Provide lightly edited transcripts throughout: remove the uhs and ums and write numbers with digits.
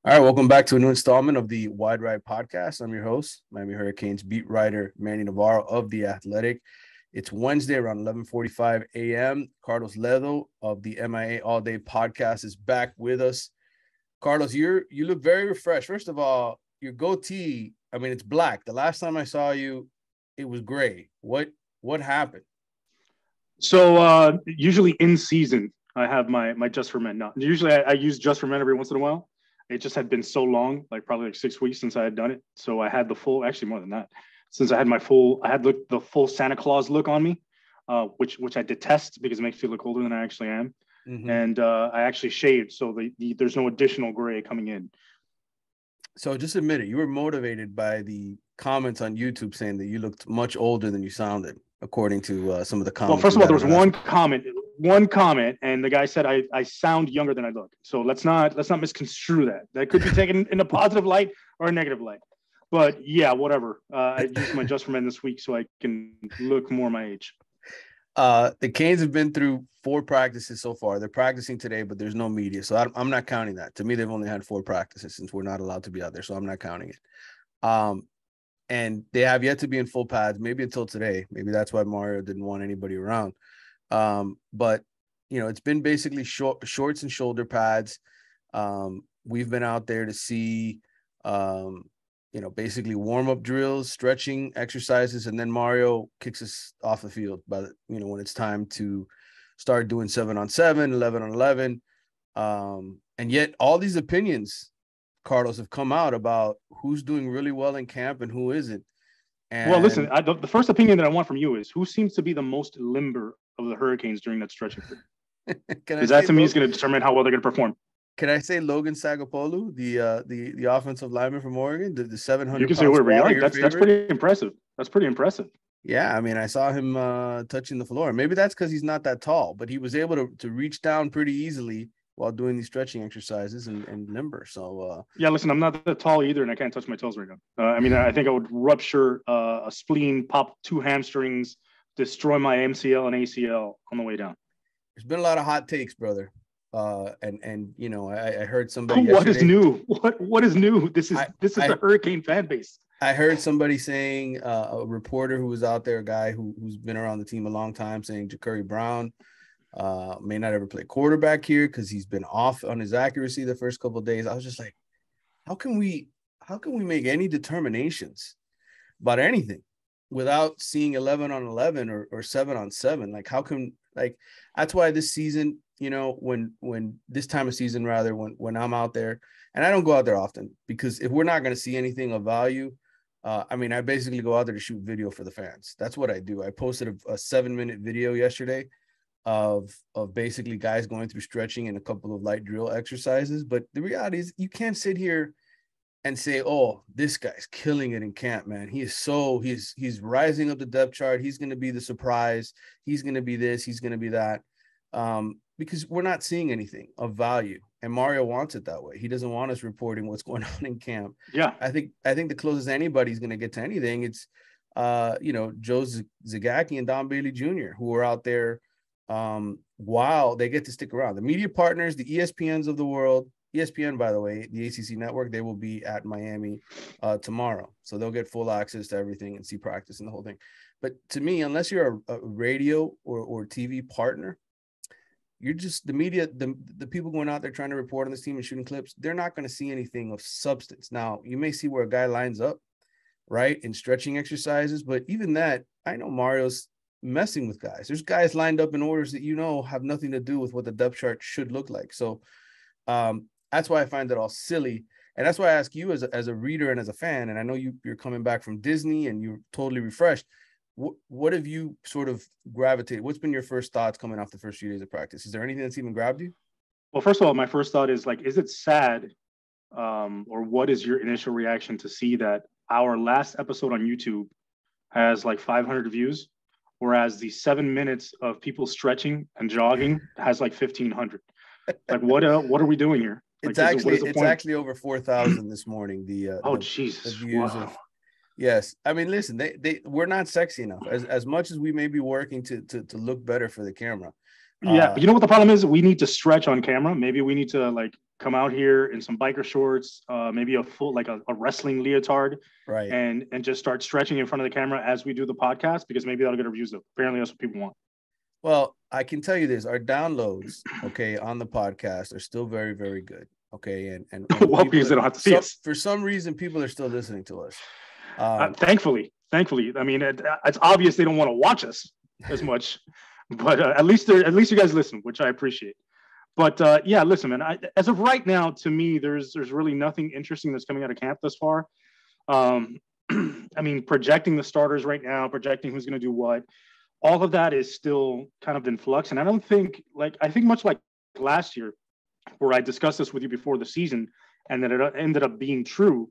All right, welcome back to a new installment of the Wide Right Podcast. I'm your host, Miami Hurricanes beat writer Manny Navarro of The Athletic. It's Wednesday around 11:45 a.m. Carlos Ledo of the MIA All Day Podcast is back with us. Carlos, you look very refreshed. First of all, your goatee, I mean, it's black. The last time I saw you, it was gray. What happened? So usually in season, I have my Just for Men. Now, usually I use Just for Men every once in a while. It just had been so long, like probably like 6 weeks since I had done it. So I had the full, actually more than that, since I had the full Santa Claus look on me, which I detest because it makes me look older than I actually am. Mm-hmm. And I actually shaved, so there's no additional gray coming in. So just admit it, you were motivated by the comments on YouTube saying that you looked much older than you sounded, according to some of the comments. Well, first of all, there was one comment, and the guy said I sound younger than I look. So let's not misconstrue that. That could be taken in a positive light or a negative light. But yeah, whatever. I used my Just for Men this week so I can look more my age. The Canes have been through 4 practices so far. They're practicing today, but there's no media. So I'm not counting that. To me, they've only had 4 practices since we're not allowed to be out there. So I'm not counting it. And they have yet to be in full pads, maybe until today. Maybe that's why Mario didn't want anybody around. But, you know, it's been basically shorts and shoulder pads. We've been out there to see, basically warm-up drills, stretching exercises, and then Mario kicks us off the field when it's time to start doing 7-on-7, 11-on-11. And yet all these opinions, Carlos, have come out about who's doing really well in camp and who isn't. And well, listen, the first opinion that I want from you is who seems to be the most limber of the Hurricanes during that stretching period? Because that to me is going to determine how well they're going to perform. Can I say Logan Sagapolu, the offensive lineman from Oregon, the 700? You can say whoever you like. That's pretty impressive. That's pretty impressive. Yeah, I mean, I saw him touching the floor. Maybe that's because he's not that tall, but he was able to reach down pretty easily while doing these stretching exercises and limber. So yeah, listen, I'm not that tall either, and I can't touch my toes right now. I mean, I think I would rupture a spleen, pop 2 hamstrings, destroy my MCL and ACL on the way down. There's been a lot of hot takes, brother. And you know, I heard somebody. What is new? What is new? This is the Hurricane fan base. I heard somebody saying, a reporter who was out there, a guy who's been around the team a long time, saying Ja'Cory Brown may not ever play quarterback here because he's been off on his accuracy the first couple of days. I was just like, how can we make any determinations about anything without seeing 11-on-11 or 7-on-7? Like, how can, like, that's why this season, you know, when this time of season, rather, when I'm out there, and I don't go out there often because if we're not going to see anything of value, I mean, I basically go out there to shoot video for the fans. That's what I do. I posted a 7-minute video yesterday of basically guys going through stretching and a couple of light drill exercises. But the reality is you can't sit here and say, oh, this guy's killing it in camp, man. He's rising up the depth chart. He's going to be the surprise. He's going to be this. He's going to be that. Because we're not seeing anything of value. And Mario wants it that way. He doesn't want us reporting what's going on in camp. Yeah. I think the closest anybody's going to get to anything, it's, Joe Zagacki and Don Bailey Jr., who are out there while they get to stick around. The media partners, the ESPNs of the world, ESPN, by the way, the ACC network, they will be at Miami tomorrow. So they'll get full access to everything and see practice and the whole thing. But to me, unless you're a radio or TV partner, you're just the media, the people going out there trying to report on this team and shooting clips, they're not going to see anything of substance. Now, you may see where a guy lines up, right, in stretching exercises, but even that, I know Mario's messing with guys. There's guys lined up in orders that, you know, have nothing to do with what the depth chart should look like. So that's why I find it all silly. And that's why I ask you as a reader and as a fan, and I know you're coming back from Disney and you're totally refreshed. What have you sort of gravitated? What's been your first thoughts coming off the first few days of practice? Is there anything that's even grabbed you? Well, first of all, my first thought is like, is it sad? Or what is your initial reaction to see that our last episode on YouTube has like 500 views, whereas the 7 minutes of people stretching and jogging has like 1,500? Like, what are we doing here? Like, it's actually over 4,000 this morning. Jesus! The views wow. of, yes, I mean, listen, we're not sexy enough as much as we may be working to look better for the camera. Yeah, but you know what the problem is? We need to stretch on camera. Maybe we need to like come out here in some biker shorts, maybe a full, like a wrestling leotard, Right. and just start stretching in front of the camera as we do the podcast, because maybe that'll get reviews up. Apparently that's what people want. Well, I can tell you this: our downloads, okay, on the podcast are still very, very good. Okay, and Well, because they don't have to see us. For some reason, people are still listening to us. Thankfully, I mean, it's obvious they don't want to watch us as much, but at least you guys listen, which I appreciate. But yeah, listen, man. As of right now, to me, there's really nothing interesting that's coming out of camp thus far. I mean, projecting the starters right now, projecting who's going to do what, all of that is still kind of in flux. And I don't think, I think much like last year, where I discussed this with you before the season, and that it ended up being true.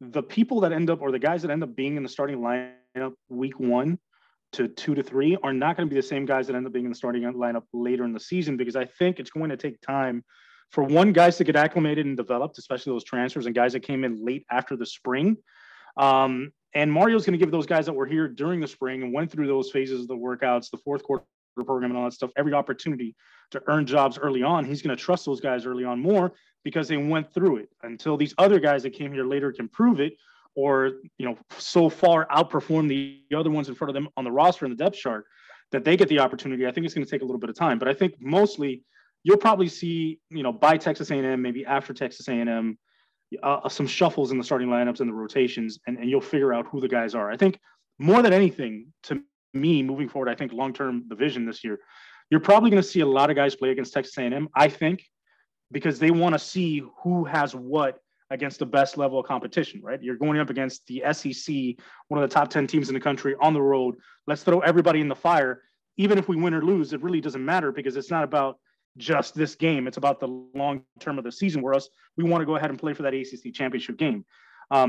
The people that end up, or the guys that end up being in the starting lineup week 1 to 2 to 3 are not going to be the same guys that end up being in the starting lineup later in the season, because I think it's going to take time for guys to get acclimated and developed, especially those transfers and guys that came in late after the spring. And Mario's going to give those guys that were here during the spring and went through those phases of the workouts, the fourth quarter program and all that stuff, every opportunity to earn jobs early on. He's going to trust those guys early on more because they went through it, until these other guys that came here later can prove it, or, so far outperform the other ones in front of them on the roster and the depth chart that they get the opportunity. I think it's going to take a little bit of time, but I think mostly you'll probably see, by Texas A&M, maybe after Texas A&M, some shuffles in the starting lineups and the rotations, and you'll figure out who the guys are. I think more than anything, to me, moving forward, I think long-term, the vision this year, you're probably going to see a lot of guys play against Texas A&M, I think, because they want to see who has what against the best level of competition, right? You're going up against the SEC, one of the top 10 teams in the country, on the road. Let's throw everybody in the fire. Even if we win or lose, it really doesn't matter, because it's not about just this game. It's about the long term of the season, where we want to go ahead and play for that ACC championship game.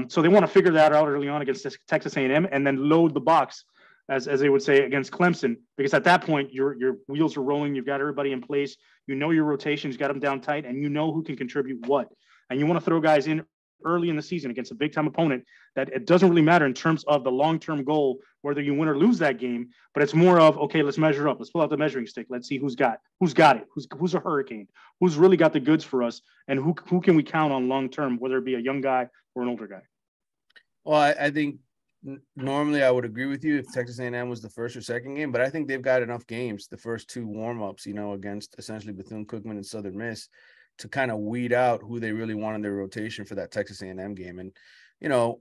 So they want to figure that out early on against Texas A&M, and then load the box, as they would say, against Clemson, because at that point your wheels are rolling. You've got everybody in place. Your rotations, got them down tight, and who can contribute what. And you want to throw guys in early in the season against a big time opponent that it doesn't really matter in terms of the long-term goal, whether you win or lose that game, but it's more of, okay, let's measure up. Let's pull out the measuring stick. Let's see who's got it. Who's a hurricane, who's really got the goods for us, and who can we count on long-term, whether it be a young guy or an older guy. Well, I think normally I would agree with you if Texas A&M was the first or second game, but I think they've got enough games, the first 2 warm-ups, against essentially Bethune-Cookman and Southern Miss, to kind of weed out who they really want in their rotation for that Texas A&M game. And,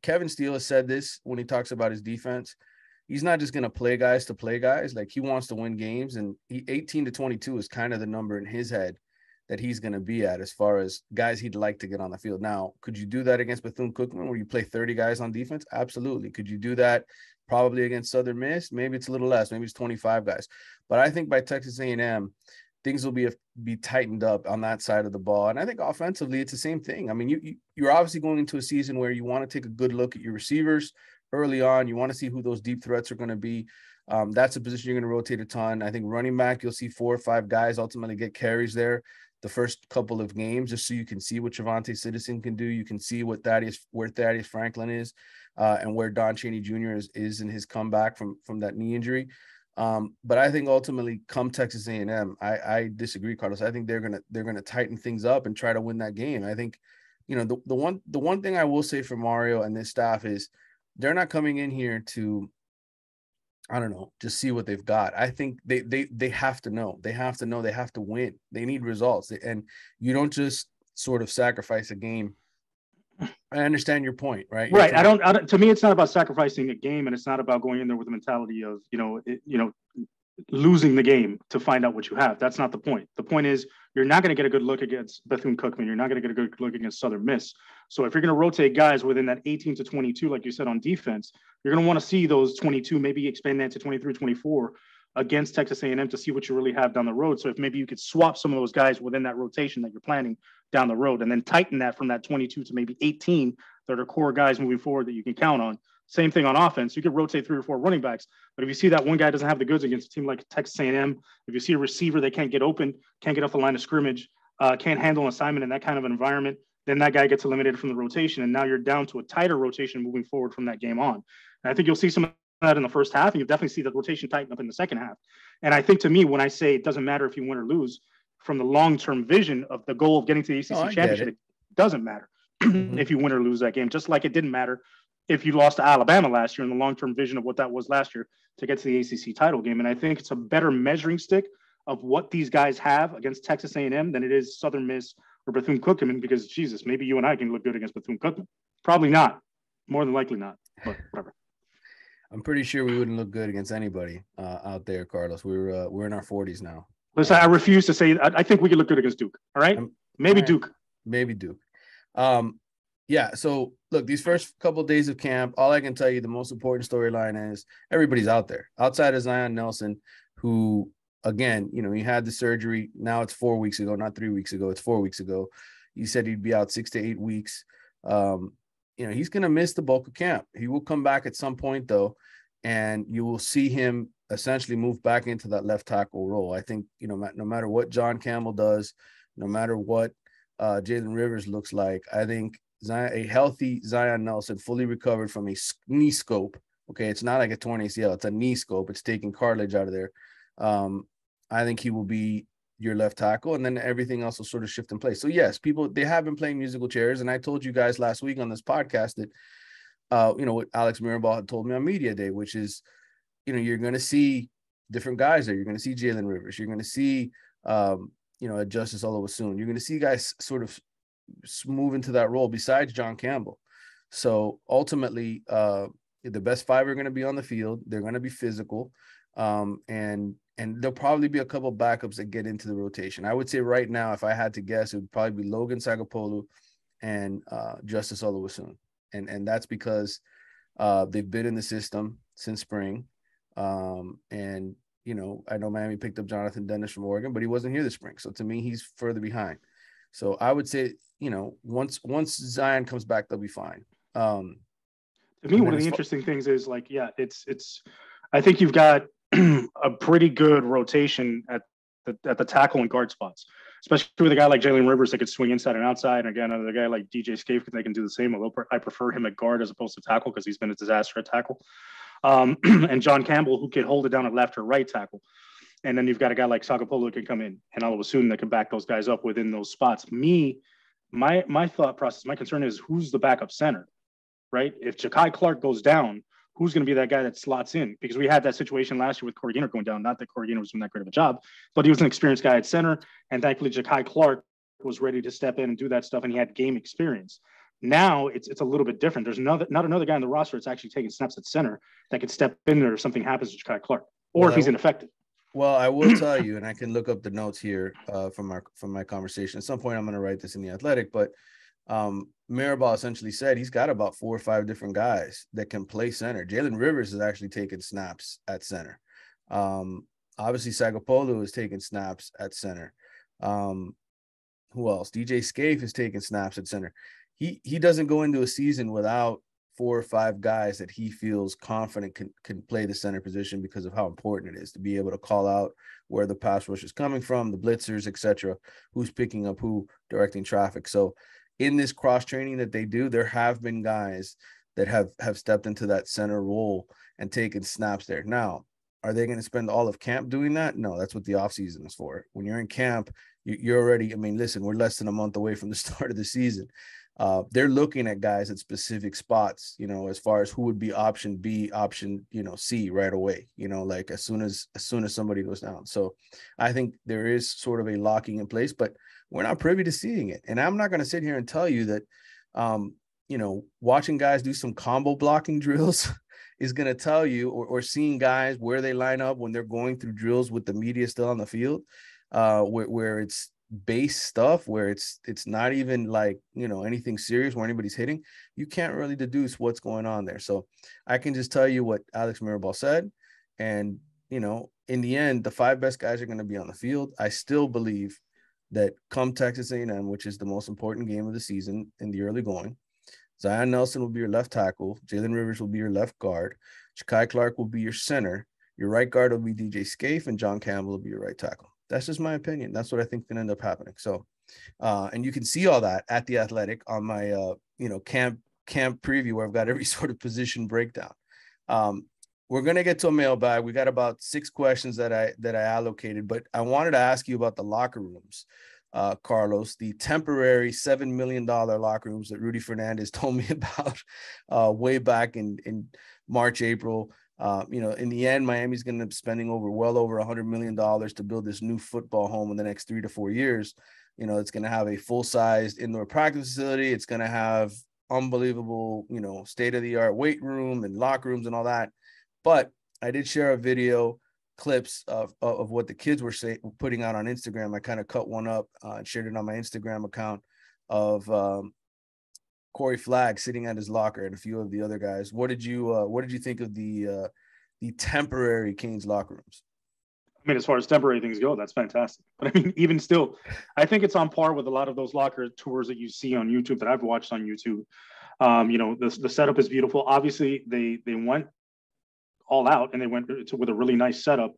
Kevin Steele has said this when he talks about his defense. He's not just going to play guys to play guys. Like, he wants to win games, and 18 to 22 is kind of the number in his head that he's going to be at as far as guys he'd like to get on the field. Now, could you do that against Bethune-Cookman where you play 30 guys on defense? Absolutely. Could you do that probably against Southern Miss? Maybe it's a little less. Maybe it's 25 guys. But I think by Texas A&M, things will be tightened up on that side of the ball. And I think offensively, it's the same thing. I mean, you're obviously going into a season where you want to take a good look at your receivers early on. You want to see who those deep threats are going to be. That's a position you're going to rotate a ton. I think running back, you'll see 4 or 5 guys ultimately get carries there the first couple of games, just so you can see what Javonte Citizen can do. You can see where Thaddeus Franklin is, and where Don Chaney Jr. is in his comeback from that knee injury. But I think ultimately, come Texas A&M, I disagree, Carlos. I think they're gonna tighten things up and try to win that game. I think, the one thing I will say for Mario and this staff is they're not coming in here to, I don't know, just see what they've got. I think they have to know. They have to win. They need results, and you don't just sort of sacrifice a game. I understand your point, right? Right. I don't. To me, it's not about sacrificing a game, and it's not about going in there with the mentality of losing the game to find out what you have. That's not the point. The point is you're not going to get a good look against Bethune-Cookman. You're not going to get a good look against Southern Miss. So if you're going to rotate guys within that 18 to 22, like you said, on defense, you're going to want to see those 22, maybe expand that to 23, 24 against Texas A&M to see what you really have down the road. So if maybe you could swap some of those guys within that rotation that you're planning down the road, and then tighten that from that 22 to maybe 18 that are core guys moving forward that you can count on. Same thing on offense. You could rotate 3 or 4 running backs, but if you see that one guy doesn't have the goods against a team like Texas A&M, if you see a receiver that can't get open, can't get off the line of scrimmage, can't handle an assignment in that kind of an environment, then that guy gets eliminated from the rotation, and now you're down to a tighter rotation moving forward from that game on. And I think you'll see some of that in the first half, and you'll definitely see the rotation tighten up in the second half. And I think, to me, when I say it doesn't matter if you win or lose, from the long-term vision of the goal of getting to the ACC championship, it doesn't matter if you win or lose that game, just like it didn't matter if you lost to Alabama last year in the long-term vision of what that was last year to get to the ACC title game. And I think it's a better measuring stick of what these guys have against Texas A&M than it is Southern Miss or Bethune-Cookman, because Jesus, maybe you and I can look good against Bethune-Cookman. Probably not. More than likely not, but whatever. I'm pretty sure we wouldn't look good against anybody out there, Carlos. We're in our 40s now. Listen, I refuse to say. I think we could look good against Duke. All right, maybe all right. Duke. Maybe Duke. Yeah. So look, these first couple of days of camp, all I can tell you, the most important storyline is everybody's out there. Outside of Zion Nelson, who again, he had the surgery. Now it's 4 weeks ago, not 3 weeks ago. It's 4 weeks ago. He said he'd be out 6 to 8 weeks. He's going to miss the bulk of camp. He will come back at some point, though, and you will see him essentially move back into that left tackle role. I think, no matter what John Campbell does, no matter what Jalen Rivers looks like, I think a healthy Zion Nelson, fully recovered from a knee scope. Okay, it's not like a torn ACL. It's a knee scope. It's taking cartilage out of there. I think he will be your left tackle, and then everything else will sort of shift in place. So yes, they have been playing musical chairs, and I told you guys last week on this podcast that what Alex Mirabal had told me on media day, which is you're going to see different guys there. You're going to see Jalen Rivers. You're going to see Justice Oluwaseun. You're going to see guys sort of move into that role besides John Campbell. So ultimately, the best five are going to be on the field. They're going to be physical, and there'll probably be a couple of backups that get into the rotation. I would say right now, if I had to guess, it would probably be Logan Sagapolu and Justice Oluwaseun. And that's because they've been in the system since spring. And, I know Miami picked up Jonathan Dennis from Oregon, but he wasn't here this spring. So to me, he's further behind. So I would say, once Zion comes back, they'll be fine. To me, one of the interesting things is I think you've got a pretty good rotation at the tackle and guard spots, especially with a guy like Jalen Rivers that could swing inside and outside. And again, another guy like DJ Scaife, they can do the same, although I prefer him at guard as opposed to tackle because he's been a disaster at tackle. And John Campbell, who can hold it down at left or right tackle. And then you've got a guy like Sagapolu who can come in, and Oluwaseun that can back those guys up within those spots. My thought process, my concern is who's the backup center, right? If Ja'Kai Clark goes down, who's going to be that guy that slots in? Because we had that situation last year with Corey Gaynor going down. Not that Corey Gaynor was doing that great of a job, but he was an experienced guy at center. And thankfully, Ja'Kai Clark was ready to step in and do that stuff, and he had game experience. Now it's a little bit different. There's not another guy in the roster that's actually taking snaps at center that can step in there if something happens to Ja'Kai Clark, or if he's ineffective. Well, I will tell you, and I can look up the notes here from my conversation. At some point, I'm going to write this in The Athletic, but Mirabal essentially said he's got about 4 or 5 different guys that can play center. Jalen Rivers is actually taking snaps at center. Obviously, Sagapolu is taking snaps at center. Who else? DJ Scaife is taking snaps at center. He doesn't go into a season without 4 or 5 guys that he feels confident can play the center position because of how important it is to be able to call out where the pass rush is coming from, the blitzers, etc., who's picking up who, directing traffic. So in this cross training that they do, there have been guys that have stepped into that center role and taken snaps there. Now, are they going to spend all of camp doing that? No, that's what the offseason is for. When you're in camp, you're already, listen, we're less than a month away from the start of the season. They're looking at guys at specific spots, as far as who would be option B, option, C right away, like as soon as somebody goes down. So I think there is sort of a locking in place, but we're not privy to seeing it. And I'm not going to sit here and tell you that, watching guys do some combo blocking drills is going to tell you, or seeing guys where they line up when they're going through drills with the media still on the field, where it's base stuff, where it's not even like, anything serious where anybody's hitting. You can't really deduce what's going on there. So I can just tell you what Alex Mirabal said. And, in the end, the 5 best guys are going to be on the field. I still believe that come Texas A&M, which is the most important game of the season in the early going, Zion Nelson will be your left tackle. Jalen Rivers will be your left guard. Ja'Kai Clark will be your center. Your right guard will be DJ Scaife, and John Campbell will be your right tackle. That's just my opinion. That's what I think can end up happening. So, and you can see all that at The Athletic on my, camp preview, where I've got every sort of position breakdown. we're gonna get to a mailbag. We got about 6 questions that I allocated, but I wanted to ask you about the locker rooms, Carlos, the temporary $7 million locker rooms that Rudy Fernandez told me about way back in March, April. In the end, Miami's going to end up spending well over $100 million to build this new football home in the next 3 to 4 years. It's going to have a full-sized indoor practice facility. It's going to have unbelievable, state-of-the-art weight room and locker rooms and all that. But I did share a video clips of what the kids were putting out on Instagram. I kind of cut one up and shared it on my Instagram account of Corey Flagg sitting at his locker and a few of the other guys. What did you think of the temporary Canes locker rooms? I mean, as far as temporary things go, that's fantastic. But I mean, even still, I think it's on par with a lot of those locker tours that you see on YouTube that I've watched on YouTube. The setup is beautiful. Obviously, they went all out and they went with a really nice setup,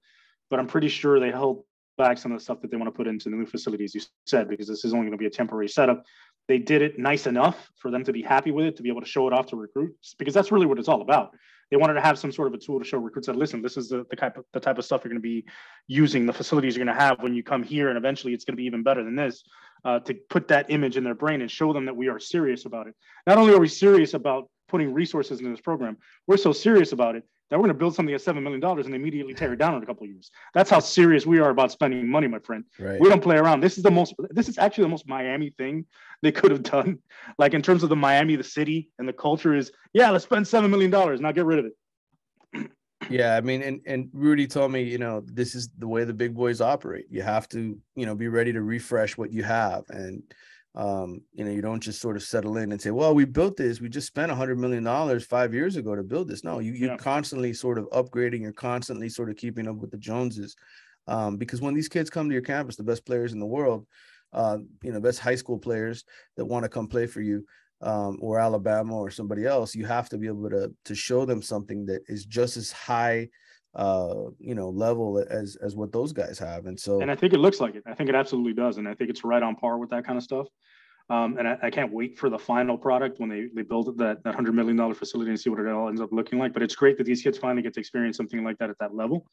but I'm pretty sure they held back some of the stuff that they want to put into the new facilities, you said, because this is only going to be a temporary setup. They did it nice enough for them to be happy with it, to be able to show it off to recruits, because that's really what it's all about. They wanted to have some sort of a tool to show recruits that, listen, this is the type of stuff you're going to be using, the facilities you're going to have when you come here, and eventually it's going to be even better than this, to put that image in their brain and show them that we are serious about it. Not only are we serious about putting resources into this program, we're so serious about it that we're going to build something at $7 million and immediately tear it down in a couple of years. That's how serious we are about spending money, my friend. Right. We don't play around. This is actually the most Miami thing they could have done. Like, in terms of the Miami, the city and the culture is, yeah, let's spend $7 million. Now get rid of it. Yeah, I mean, and Rudy told me, this is the way the big boys operate. You have to, be ready to refresh what you have. And, you don't just sort of settle in and say, well, we built this. We just spent $100 million 5 years ago to build this. No, you're constantly sort of upgrading. You're constantly sort of keeping up with the Joneses. Because when these kids come to your campus, the best players in the world, best high school players that want to come play for you, or Alabama or somebody else, you have to be able to show them something that is just as high, level as what those guys have. And I think it looks like it. I think it absolutely does. And I think it's right on par with that kind of stuff. And I can't wait for the final product when they build that $100 million facility and see what it all ends up looking like. But it's great that these kids finally get to experience something like that at that level.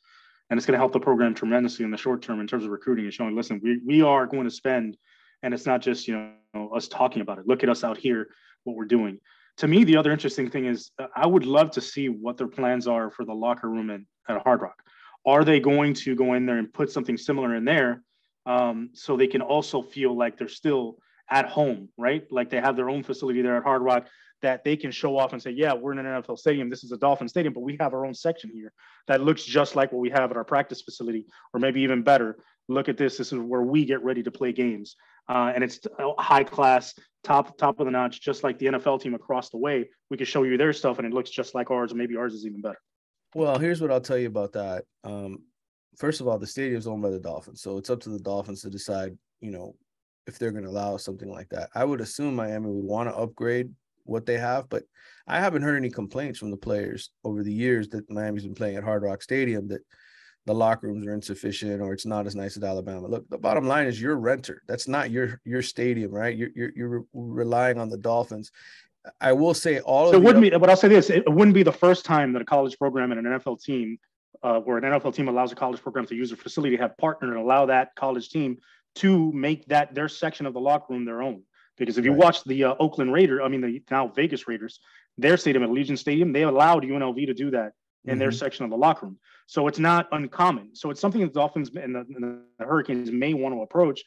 And it's going to help the program tremendously in the short term in terms of recruiting and showing, listen, we are going to spend, and it's not just, us talking about it. Look at us out here, what we're doing. To me, the other interesting thing is I would love to see what their plans are for the locker room at Hard Rock. Are they going to go in there and put something similar in there, so they can also feel like they're still at home, right? Like they have their own facility there at Hard Rock that they can show off and say, yeah, we're in an NFL stadium. This is a Dolphin stadium, but we have our own section here that looks just like what we have at our practice facility, or maybe even better. Look at this. This is where we get ready to play games. And it's high class, top of the notch, just like the NFL team across the way. We can show you their stuff and it looks just like ours, or maybe ours is even better. Well, here's what I'll tell you about that. First of all, the stadium is owned by the Dolphins, so it's up to the Dolphins to decide, if they're going to allow something like that. I would assume Miami would want to upgrade what they have, but I haven't heard any complaints from the players over the years that Miami's been playing at Hard Rock Stadium that the locker rooms are insufficient or it's not as nice as Alabama. Look, the bottom line is you're a renter. That's not your stadium, right? You're relying on the Dolphins. I will say but I'll say this: it wouldn't be the first time that a college program and an NFL team, where an NFL team allows a college program to use a facility, have partnered and allow that college team to make that their section of the locker room their own. Because if you watch the the now Vegas Raiders, their stadium at Allegiant Stadium, they allowed UNLV to do that in their section of the locker room. So it's not uncommon. So it's something that the Dolphins and the Hurricanes may want to approach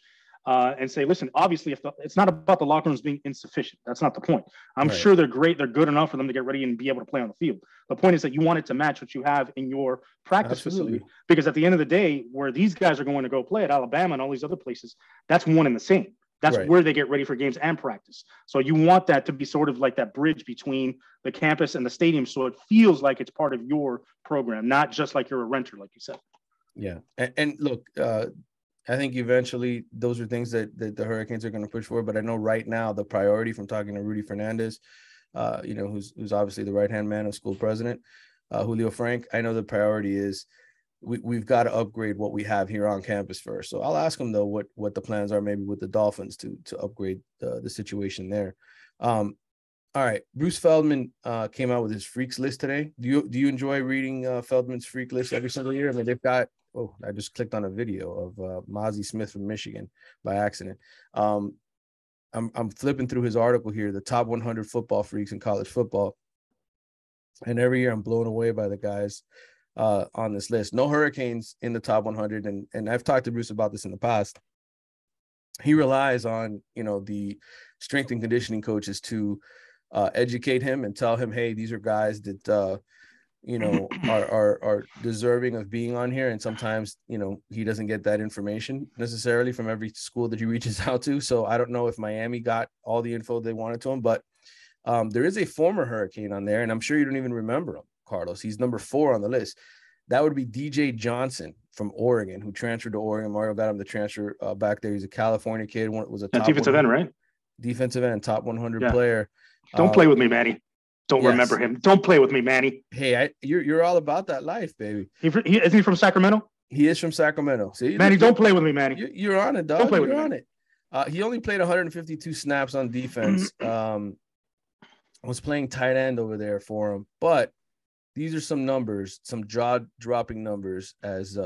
and say, listen, obviously, it's not about the locker rooms being insufficient. That's not the point. I'm sure they're great. They're good enough for them to get ready and be able to play on the field. The point is that you want it to match what you have in your practice facility. Because at the end of the day, where these guys are going to go play at Alabama and all these other places, that's one and the same. That's where they get ready for games and practice. So you want that to be sort of like that bridge between the campus and the stadium, so it feels like it's part of your program, not just like you're a renter, like you said. Yeah. And look, I think eventually those are things that the Hurricanes are going to push for. But I know right now the priority, from talking to Rudy Fernandez, who's obviously the right-hand man of school president, Julio Frank, I know the priority is we've got to upgrade what we have here on campus first. So I'll ask him, though, what the plans are maybe with the Dolphins to upgrade the situation there. All right. Bruce Feldman came out with his freaks list today. Do you enjoy reading Feldman's freak list every single year? I mean, they've got, I just clicked on a video of Mozzie Smith from Michigan by accident. I'm flipping through his article here, the top 100 football freaks in college football. And every year I'm blown away by the guys on this list. No Hurricanes in the top 100. And I've talked to Bruce about this in the past. He relies on, the strength and conditioning coaches to educate him and tell him, hey, these are guys that, are deserving of being on here. And sometimes, he doesn't get that information necessarily from every school that he reaches out to. So I don't know if Miami got all the info they wanted to him, but there is a former Hurricane on there, and I'm sure you don't even remember him, Carlos. He's number 4 on the list. That would be DJ Johnson from Oregon, who transferred to Oregon. Mario got him the transfer back there. He's a California kid. Was a top defensive end, right? Defensive end, top 100 player. Don't play with me, Manny. Don't remember him. Don't play with me, Manny. Hey, you're all about that life, baby. Isn't he from Sacramento? He is from Sacramento. See, Manny, don't play with me, Manny. You're on it, dog. Don't play with me. You're on it. He only played 152 snaps on defense. Was playing tight end over there for him, but these are some numbers, some jaw-dropping numbers, as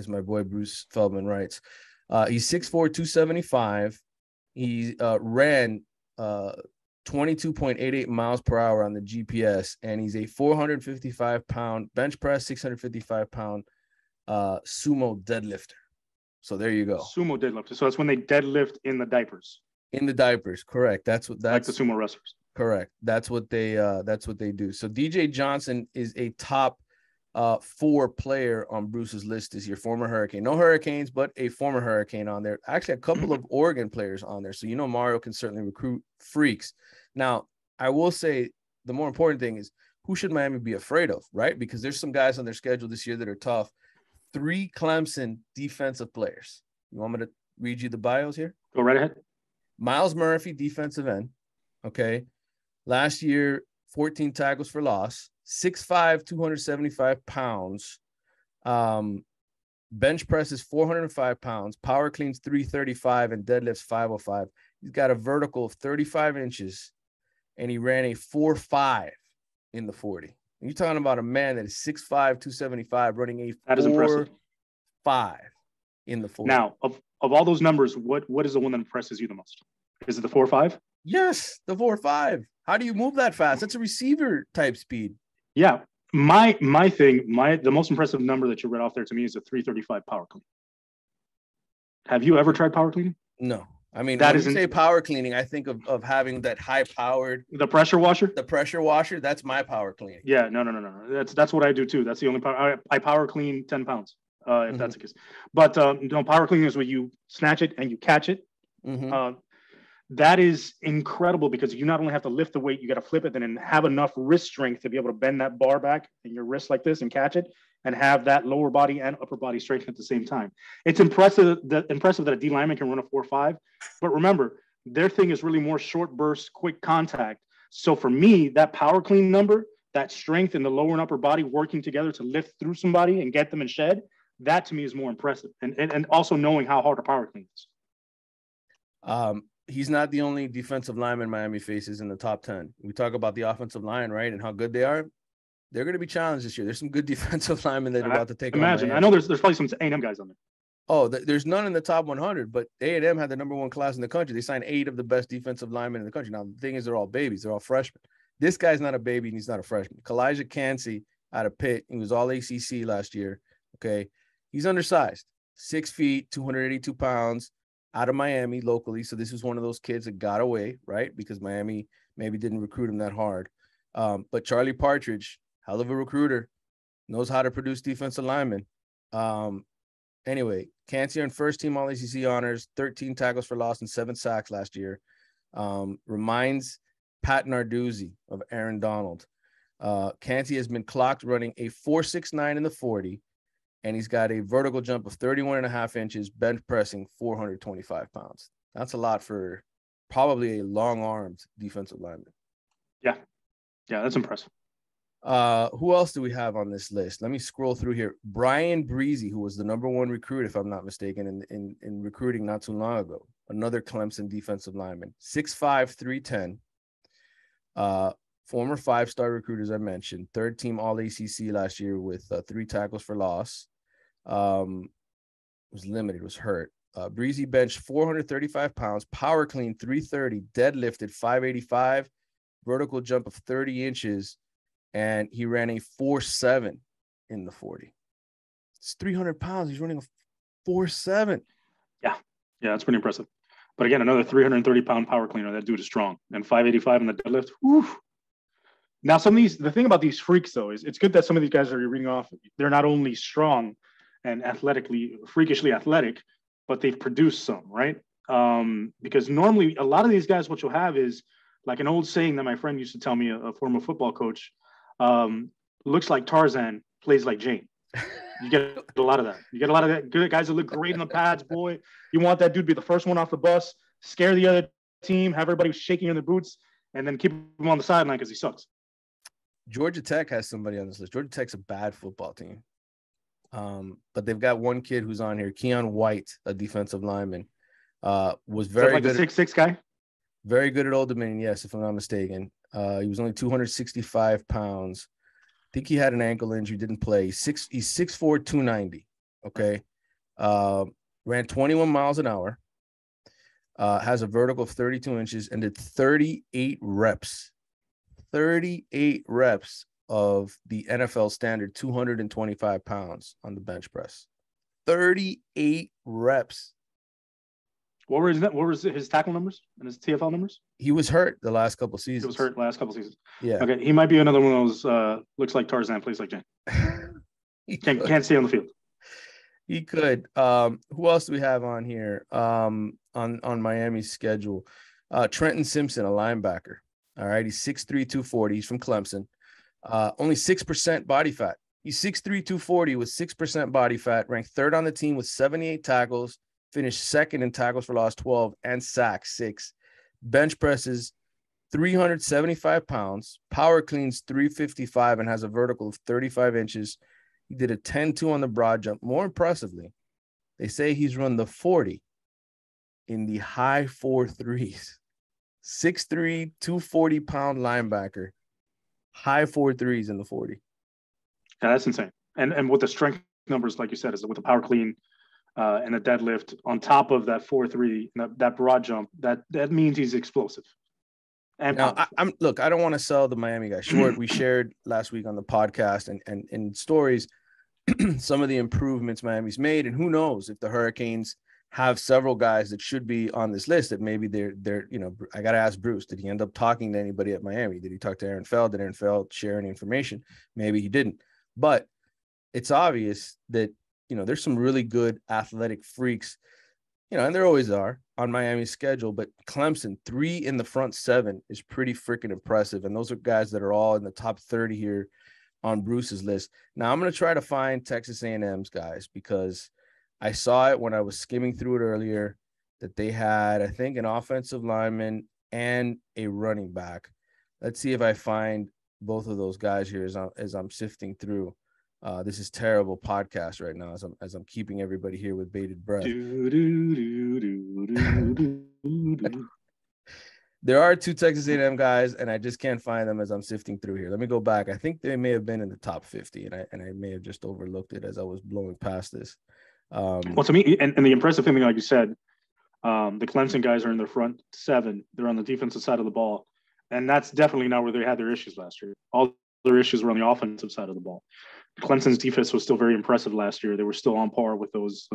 my boy Bruce Feldman writes. He's 6'4", 275. He ran 22.88 miles per hour on the GPS, and he's a 455-pound bench press, 655-pound sumo deadlifter. So there you go. Sumo deadlifter. So that's when they deadlift in the diapers. In the diapers, correct. That's like the sumo wrestlers. Correct. That's what they do. So DJ Johnson is a top 4 player on Bruce's list this year. Former Hurricane. No Hurricanes, but a former Hurricane on there. Actually, a couple of Oregon players on there. So Mario can certainly recruit freaks. Now, I will say the more important thing is, who should Miami be afraid of, right? Because there's some guys on their schedule this year that are tough. 3 Clemson defensive players. You want me to read you the bios here? Go right ahead. Miles Murphy, defensive end. Okay. Last year, 14 tackles for loss, 6'5", 275 pounds. Bench press is 405 pounds. Power cleans 335 and deadlifts 505. He's got a vertical of 35 inches, and he ran a 4.5 in the 40. You're talking about a man that is 6'5", 275, running a 4.5 in the 40. Now, of all those numbers, what is the one that impresses you the most? Is it the 4.5? Yes, the 4.5. How do you move that fast? That's a receiver type speed. Yeah. The most impressive number that you read off there to me is a 335 power clean. Have you ever tried power cleaning? No. I mean, when you say power cleaning, I think of having that high powered. The pressure washer? The pressure washer. That's my power cleaning. Yeah. No. That's what I do too. That's the only power. I power clean 10 pounds, if that's the case. But power cleaning is where you snatch it and you catch it. That is incredible because you not only have to lift the weight, you got to flip it and have enough wrist strength to be able to bend that bar back in your wrist like this and catch it and have that lower body and upper body strength at the same time. It's impressive that a D lineman can run a 4.5, but remember, their thing is really more short burst, quick contact. So for me, that power clean number, that strength in the lower and upper body working together to lift through somebody and get them in shed, that to me is more impressive. And also knowing how hard a power clean is. He's not the only defensive lineman Miami faces in the top 10. We talk about the offensive line, right, and how good they are. They're going to be challenged this year. There's some good defensive linemen that are about to take on Miami. I know there's probably some A&M guys on there. Oh, there's none in the top 100, but A&M had the number 1 class in the country. They signed 8 of the best defensive linemen in the country. Now, the thing is, they're all babies. They're all freshmen. This guy's not a baby, and he's not a freshman. Kalijah Cansey out of Pitt. He was all ACC last year, okay? He's undersized, 6 feet, 282 pounds. Out of Miami locally. So this was one of those kids that got away, right? Because Miami maybe didn't recruit him that hard. But Charlie Partridge, hell of a recruiter, knows how to produce defensive linemen. Anyway, Cansey earned first team all ACC honors, 13 tackles for loss and 7 sacks last year. Reminds Pat Narduzzi of Aaron Donald. Cansey has been clocked running a 4.69 in the 40. And he's got a vertical jump of 31.5 inches, bench pressing 425 pounds. That's a lot for probably a long-armed defensive lineman. Yeah, that's impressive. Who else do we have on this list? Let me scroll through here. Brian Breezy, who was the number 1 recruit, if I'm not mistaken, in recruiting not too long ago. Another Clemson defensive lineman, 6'5", 310. Former 5-star recruit, as I mentioned, third team All ACC last year with 3 tackles for loss. Was limited, was hurt. Breezy benched 435 pounds, power clean 330, deadlifted 585, vertical jump of 30 inches, and he ran a 4.7 in the 40. It's 300 pounds. He's running a 4.7. Yeah, that's pretty impressive. But again, another 330-pound power cleaner. That dude is strong. And 585 in the deadlift. Whew. Now, the thing about these freaks, though, is it's good that some of these guys that you're reading off, they're not only strong and freakishly athletic, but they've produced some, right? Because normally a lot of these guys, what you'll have is like an old saying that my friend used to tell me, a former football coach, looks like Tarzan, plays like Jane. You get a lot of that. You get a lot of that. Good guys that look great in the pads, boy. You want that dude to be the first one off the bus, scare the other team, have everybody shaking in their boots, and then keep him on the sideline because he sucks. Georgia Tech has somebody on this list. Georgia Tech's a bad football team. But they've got one kid who's on here, Keon White, a defensive lineman. Was very like good. The 6'6" guy? Very good at Old Dominion, yes, if I'm not mistaken. He was only 265 pounds. I think he had an ankle injury, didn't play. He's 6'4", 290. Okay. Ran 21 miles an hour. Has a vertical of 32 inches and did 38 reps. 38 reps of the NFL standard 225 pounds on the bench press. 38 reps. What were his tackle numbers and his TFL numbers? He was hurt the last couple seasons. He was hurt last couple seasons. Yeah. Okay. He might be another one of those looks like Tarzan, plays like Jane. Can't stay on the field. He could. Who else do we have on here? On Miami's schedule? Trenton Simpson, a linebacker. All right. He's 6'3", 240. He's from Clemson. Only 6% body fat. He's 6'3", 240 with 6% body fat, ranked third on the team with 78 tackles, finished second in tackles for loss 12 and sacks 6. Bench presses 375 pounds, power cleans 355 and has a vertical of 35 inches. He did a 10-2 on the broad jump. More impressively, they say he's run the 40 in the high 4.3s. 6'3", 240-pound linebacker, high 4.3s in the 40. Yeah, that's insane. And with the strength numbers, like you said, is with the power clean and the deadlift on top of that 4.3, that broad jump, that means he's explosive. And now, I don't want to sell the Miami guy short. We shared last week on the podcast and in stories some of the improvements Miami's made, and who knows if the Hurricanes have several guys that should be on this list that maybe they're I got to ask Bruce, did he end up talking to anybody at Miami? Did he talk to Aaron Feld? Did Aaron Feld share any information? Maybe he didn't, but it's obvious that, there's some really good athletic freaks, and there always are on Miami's schedule, but Clemson, 3 in the front 7 is pretty freaking impressive. And those are guys that are all in the top 30 here on Bruce's list. Now I'm going to try to find Texas A&M's guys because I saw it when I was skimming through it earlier that they had, I think, an offensive lineman and a running back. Let's see if I find both of those guys here as I'm sifting through. This is terrible podcast right now as I'm keeping everybody here with bated breath. There are 2 Texas A&M guys, and I just can't find them as I'm sifting through here. Let me go back. I think they may have been in the top 50, and I may have just overlooked it as I was blowing past this. Well, to me, and the impressive thing, like you said, the Clemson guys are in their front 7. They're on the defensive side of the ball, and that's definitely not where they had their issues last year. All their issues were on the offensive side of the ball. Clemson's defense was still very impressive last year. They were still on par with those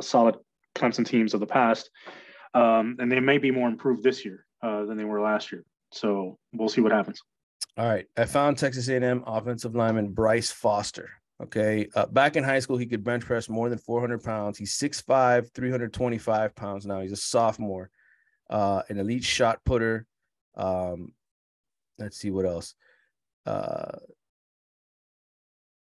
solid Clemson teams of the past, and they may be more improved this year than they were last year. So we'll see what happens. All right, I found Texas A&M offensive lineman Bryce Foster. Okay, back in high school, he could bench press more than 400 pounds. He's 6'5", 325 pounds now. He's a sophomore, an elite shot putter. Let's see what else.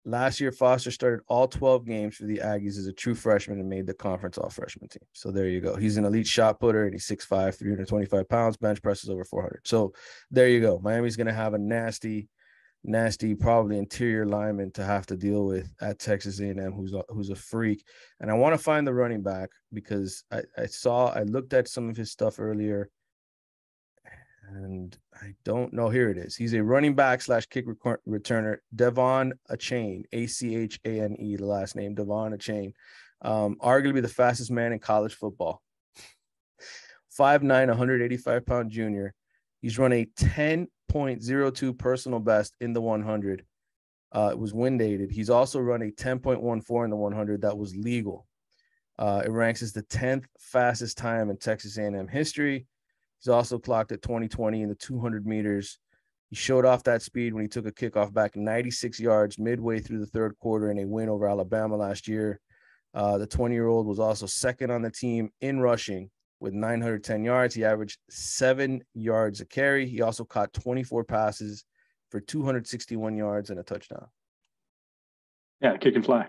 Last year, Foster started all 12 games for the Aggies as a true freshman and made the conference all-freshman team. So there you go. He's an elite shot putter, and he's 6'5", 325 pounds, bench presses over 400. So there you go. Miami's going to have a nasty, probably interior lineman to have to deal with at Texas A&M, who's a freak. And I want to find the running back because I looked at some of his stuff earlier. And I don't know. Here it is. He's a running back / kick returner. Devon Achane, Achane, the last name, Devon Achane. Arguably the fastest man in college football. 5'9", 185-pound junior. He's run a 10.02 personal best in the 100. It was wind dated. He's also run a 10.14 in the 100 that was legal. It ranks as the 10th fastest time in Texas A&M history. He's also clocked at 2020 in the 200 meters. He showed off that speed when he took a kickoff back 96 yards midway through the third quarter in a win over Alabama last year. The 20-year-old was also second on the team in rushing with 910 yards. He averaged 7 yards a carry. He also caught 24 passes for 261 yards and a touchdown. Yeah, kick and fly.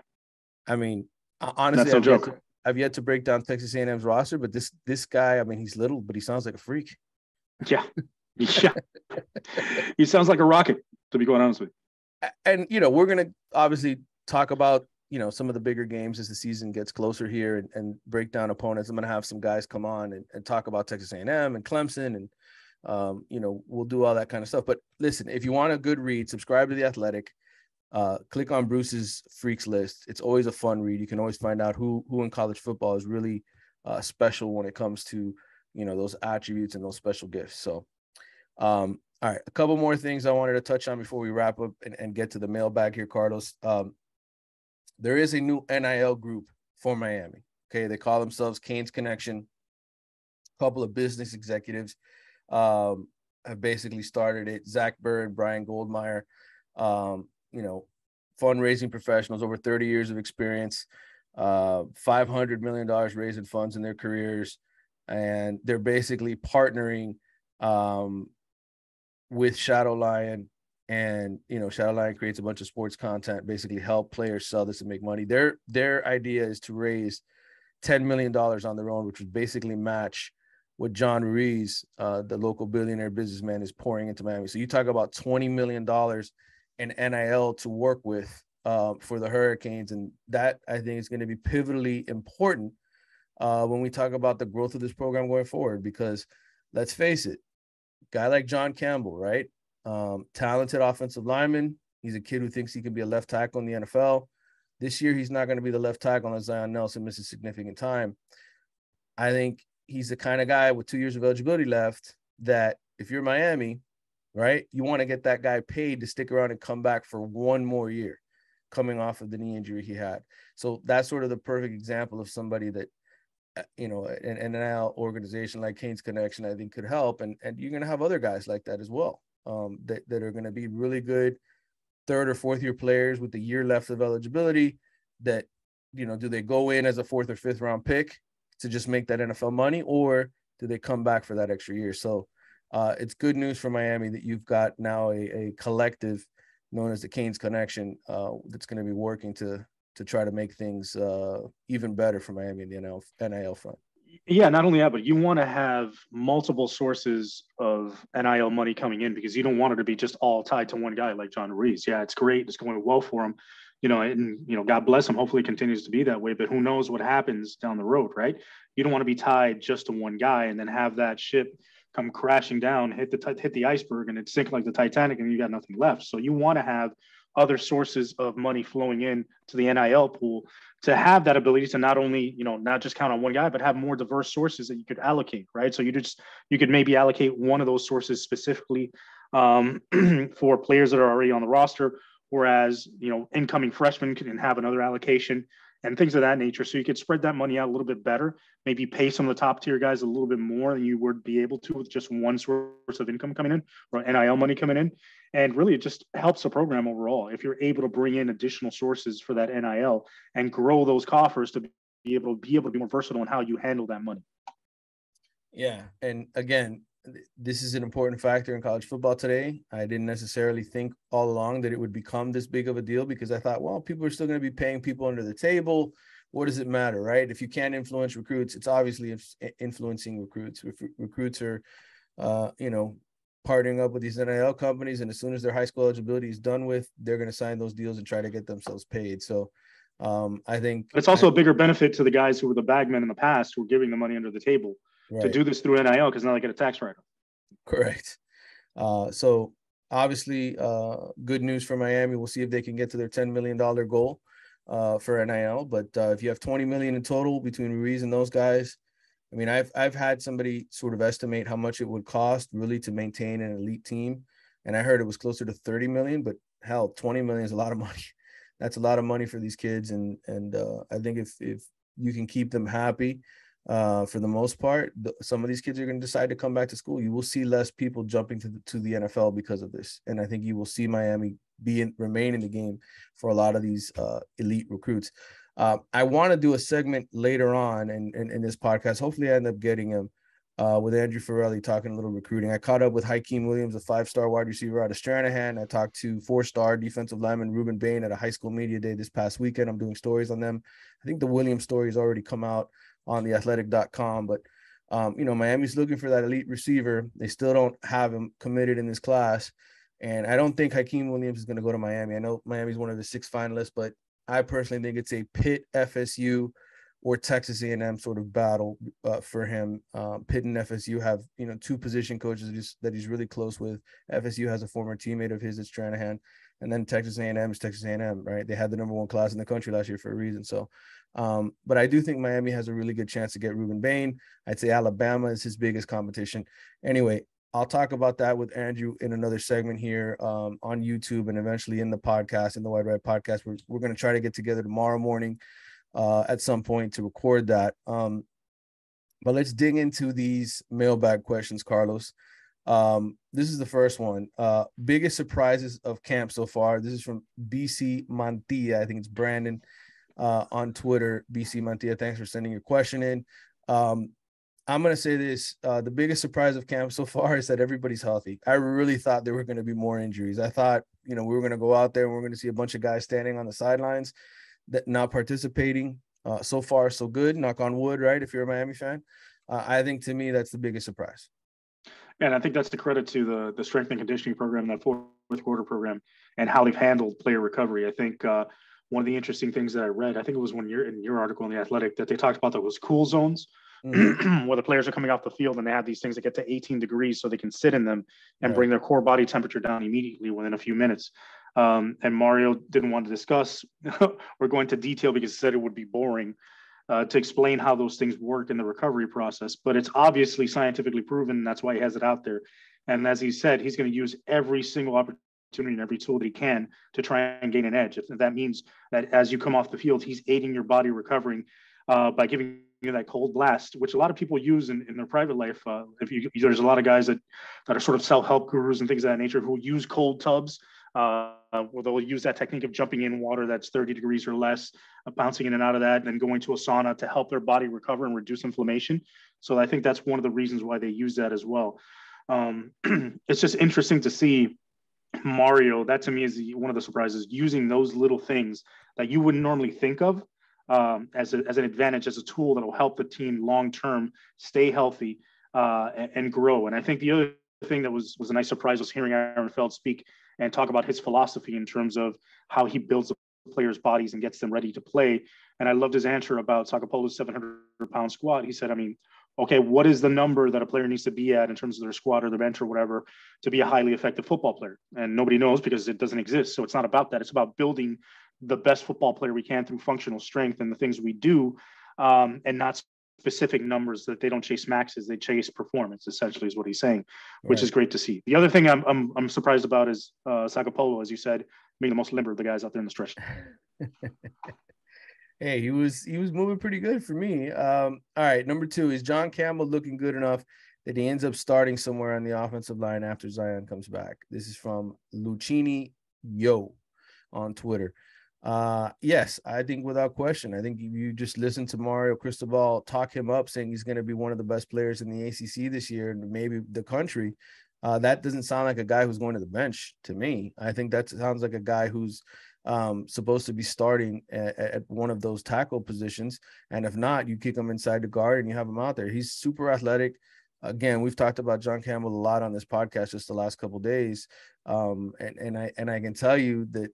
I mean, honestly, that's no joke. I've yet to break down Texas A&M's roster, but this guy, I mean, he's little, but he sounds like a freak. Yeah. Yeah. He sounds like a rocket, to be quite honest with you. And, we're going to obviously talk about, some of the bigger games as the season gets closer here and break down opponents. I'm going to have some guys come on and talk about Texas A&M and Clemson and, we'll do all that kind of stuff. But listen, if you want a good read, subscribe to The Athletic. Click on Bruce's Freaks list. It's always a fun read. You can always find out who in college football is really special when it comes to, those attributes and those special gifts. So, all right, a couple more things I wanted to touch on before we wrap up and get to the mailbag here, Carlos. There is a new NIL group for Miami. Okay, they call themselves Canes Connection. A couple of business executives have basically started it. Zach Bird, Brian Goldmeyer. Fundraising professionals, over 30 years of experience, $500 million raised in funds in their careers. And they're basically partnering with Shadow Lion. And, Shadow Lion creates a bunch of sports content, basically help players sell this and make money. Their idea is to raise $10 million on their own, which would basically match what John Ruiz, the local billionaire businessman, is pouring into Miami. So you talk about $20 million in NIL to work with for the Hurricanes. And that, I think, is going to be pivotally important when we talk about the growth of this program going forward, because let's face it, guy like John Campbell, right? Talented offensive lineman. He's a kid who thinks he can be a left tackle in the NFL. This year, he's not going to be the left tackle unless Zion Nelson misses significant time. I think he's the kind of guy with 2 years of eligibility left that if you're Miami, right, you want to get that guy paid to stick around and come back for one more year coming off of the knee injury he had. So that's sort of the perfect example of somebody that, an NIL organization like Canes Connection, I think, could help. And you're going to have other guys like that as well, that are going to be really good third or fourth year players with a year left of eligibility that, do they go in as a fourth or fifth round pick to just make that NFL money, or do they come back for that extra year? So it's good news for Miami that you've got now a collective known as the Canes Connection that's going to be working to try to make things even better for Miami in the NIL front. Yeah, not only that, but you want to have multiple sources of NIL money coming in, because you don't want it to be just all tied to one guy like John Ruiz. Yeah, it's great. It's going well for him, and God bless him. Hopefully it continues to be that way, but who knows what happens down the road, right? You don't want to be tied just to one guy and then have that ship come crashing down, hit the iceberg, and it sink like the Titanic, and you got nothing left. So you want to have other sources of money flowing in to the NIL pool to have that ability to not only, not just count on one guy, but have more diverse sources that you could allocate, right? So you could maybe allocate one of those sources specifically for players that are already on the roster, whereas, incoming freshmen can have another allocation and things of that nature. So you could spread that money out a little bit better, maybe pay some of the top tier guys a little bit more than you would be able to with just one source of income coming in, or NIL money coming in. And really, it just helps the program overall if you're able to bring in additional sources for that NIL and grow those coffers to be able to be more versatile in how you handle that money. Yeah. And again, this is an important factor in college football today. I didn't necessarily think all along that it would become this big of a deal, because I thought, well, people are still going to be paying people under the table. What does it matter, right? If you can't influence recruits, it's obviously influencing recruits. If recruits are, partnering up with these NIL companies, and as soon as their high school eligibility is done with, they're going to sign those deals and try to get themselves paid. So I think it's also a bigger benefit to the guys who were the bagmen in the past who were giving the money under the table to do this through NIL, because now they get a tax write-off. Correct. So obviously, good news for Miami. We'll see if they can get to their $10 million goal for NIL. But if you have 20 million in total between Ruiz and those guys, I mean, I've had somebody sort of estimate how much it would cost really to maintain an elite team, and I heard it was closer to 30 million. But hell, 20 million is a lot of money. That's a lot of money for these kids, and I think if you can keep them happy, for the most part, some of these kids are going to decide to come back to school. You will see less people jumping to the NFL because of this, and I think you will see Miami remain in the game for a lot of these elite recruits. I want to do a segment later on in this podcast. Hopefully, I end up getting him with Andrew Farrelly talking a little recruiting. I caught up with Hakeem Williams, a 5-star wide receiver out of Stranahan. I talked to 4-star defensive lineman Ruben Bain at a high school media day this past weekend. I'm doing stories on them. I think the Williams story has already come out on theathletic.com, but Miami's looking for that elite receiver. They still don't have him committed in this class, and I don't think Hakeem Williams is going to go to Miami. I know Miami's one of the 6 finalists, but I personally think it's a Pitt, FSU, or Texas A&M sort of battle for him. Pitt and FSU have 2 position coaches that he's really close with. FSU has a former teammate of his at Stranahan, and then Texas A&M is Texas A&M, right? They had the number 1 class in the country last year for a reason. So, but I do think Miami has a really good chance to get Ruben Bain. I'd say Alabama is his biggest competition. Anyway, I'll talk about that with Andrew in another segment here on YouTube and eventually in the podcast, in the Wide Right podcast. We're going to try to get together tomorrow morning at some point to record that. But let's dig into these mailbag questions, Carlos. This is the first one. Biggest surprises of camp so far. This is from BC Mantilla. I think it's Brandon on Twitter. BC Mantilla, thanks for sending your question in. I'm going to say this. The biggest surprise of camp so far is that everybody's healthy. I really thought there were going to be more injuries. I thought, we were going to go out there and we're going to see a bunch of guys standing on the sidelines that not participating. So far, so good. Knock on wood, right? If you're a Miami fan. I think to me, that's the biggest surprise. And I think that's the credit to the strength and conditioning program, that fourth quarter program, and how they've handled player recovery. I think one of the interesting things that I read, I think it was in your article in The Athletic, that they talked about that was cool zones. Mm-hmm. Where the players are coming off the field and they have these things that get to 18 degrees so they can sit in them and bring their core body temperature down immediately within a few minutes. And Mario didn't want to discuss or go into detail because he said it would be boring to explain how those things work in the recovery process. But it's obviously scientifically proven, and that's why he has it out there. And as he said, he's going to use every single opportunity and every tool that he can to try and gain an edge. If that means that as you come off the field, he's aiding your body recovering by giving that cold blast, which a lot of people use in their private life. There's a lot of guys that are sort of self-help gurus and things of that nature who use cold tubs, where they'll use that technique of jumping in water that's 30 degrees or less, bouncing in and out of that, and then going to a sauna to help their body recover and reduce inflammation. So I think that's one of the reasons why they use that as well. It's just interesting to see Mario. That to me is one of the surprises, using those little things that you wouldn't normally think of as an advantage, as a tool that will help the team long term stay healthy and grow. And I think the other thing that was a nice surprise was hearing Aaron Feld speak and talk about his philosophy in terms of how he builds the players' bodies and gets them ready to play. And I loved his answer about Sakapolo's 700-pound squat. He said, okay, what is the number that a player needs to be at in terms of their squat or their bench or whatever to be a highly effective football player? And nobody knows because it doesn't exist. So it's not about that. It's about building the best football player we can through functional strength and the things we do, and not specific numbers. That they don't chase maxes, they chase performance, essentially is what he's saying, which is great to see. The other thing I'm surprised about is Sagapolo, as you said, being the most limber of the guys out there in the stretch. Hey, he was moving pretty good for me. All right, number 2, is John Campbell looking good enough that he ends up starting somewhere on the offensive line after Zion comes back? This is from Lucchini Yo on Twitter. Yes, I think without question. I think if you just listen to Mario Cristobal talk him up, saying he's going to be one of the best players in the ACC this year and maybe the country, that doesn't sound like a guy who's going to the bench to me. I think that sounds like a guy who's supposed to be starting at one of those tackle positions. And if not, you kick him inside the guard and you have him out there. He's super athletic. Again, we've talked about John Campbell a lot on this podcast just the last couple of days. And I can tell you that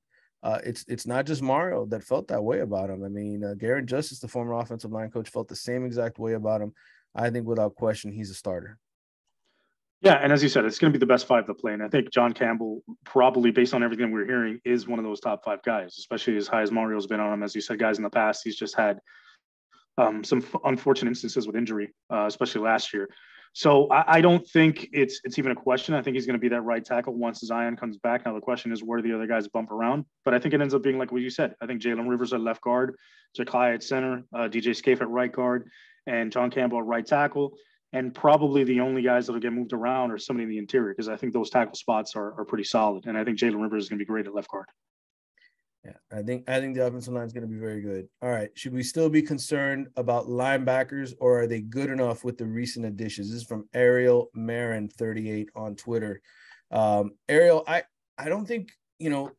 it's not just Mario that felt that way about him. I mean, Garrett Justice, the former offensive line coach, felt the same exact way about him. I think without question, he's a starter. Yeah, and as you said, it's going to be the best five to play. And I think John Campbell, probably based on everything we're hearing, is one of those top five guys, especially as high as Mario's been on him. As you said, guys in the past, he's just had some unfortunate instances with injury, especially last year. So I don't think it's even a question. I think he's going to be that right tackle once Zion comes back. Now the question is where the other guys bump around. But I think it ends up being like what you said. I think Jalen Rivers at left guard, Jakai at center, DJ Scaife at right guard, and John Campbell at right tackle. And probably the only guys that'll get moved around are somebody in the interior because I think those tackle spots are pretty solid. And I think Jalen Rivers is going to be great at left guard. Yeah, I think the offensive line is going to be very good. All right, should we still be concerned about linebackers, or are they good enough with the recent additions? This is from Ariel Marin 38 on Twitter. Ariel, I don't think,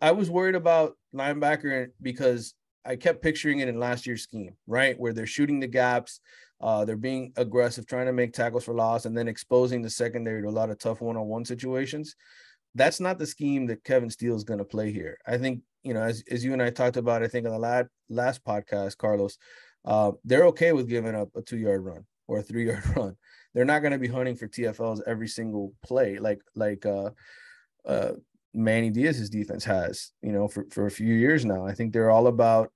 I was worried about linebacker because I kept picturing it in last year's scheme, right, where they're shooting the gaps, they're being aggressive, trying to make tackles for loss, and then exposing the secondary to a lot of tough one-on-one situations. That's not the scheme that Kevin Steele is going to play here. I think, as you and I talked about, I think on the last podcast, Carlos, they're okay with giving up a 2-yard run or a 3-yard run. They're not going to be hunting for TFLs every single play like Manny Diaz's defense has, for a few years now. I think they're all about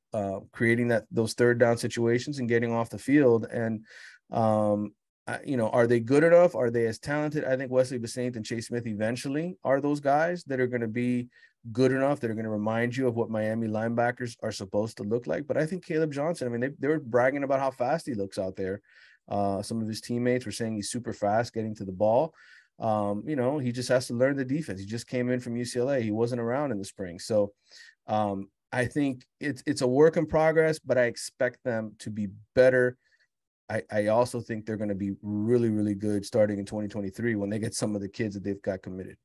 creating those third down situations and getting off the field. And are they good enough? Are they as talented? I think Wesley Bissainthe and Chase Smith eventually are those guys that are going to be good enough, that are going to remind you of what Miami linebackers are supposed to look like. But I think Caleb Johnson, I mean, they were bragging about how fast he looks out there. Some of his teammates were saying he's super fast getting to the ball. He just has to learn the defense. He just came in from UCLA. He wasn't around in the spring. So I think it's a work in progress, but I expect them to be better. I also think they're going to be really, really good starting in 2023 when they get some of the kids that they've got committed.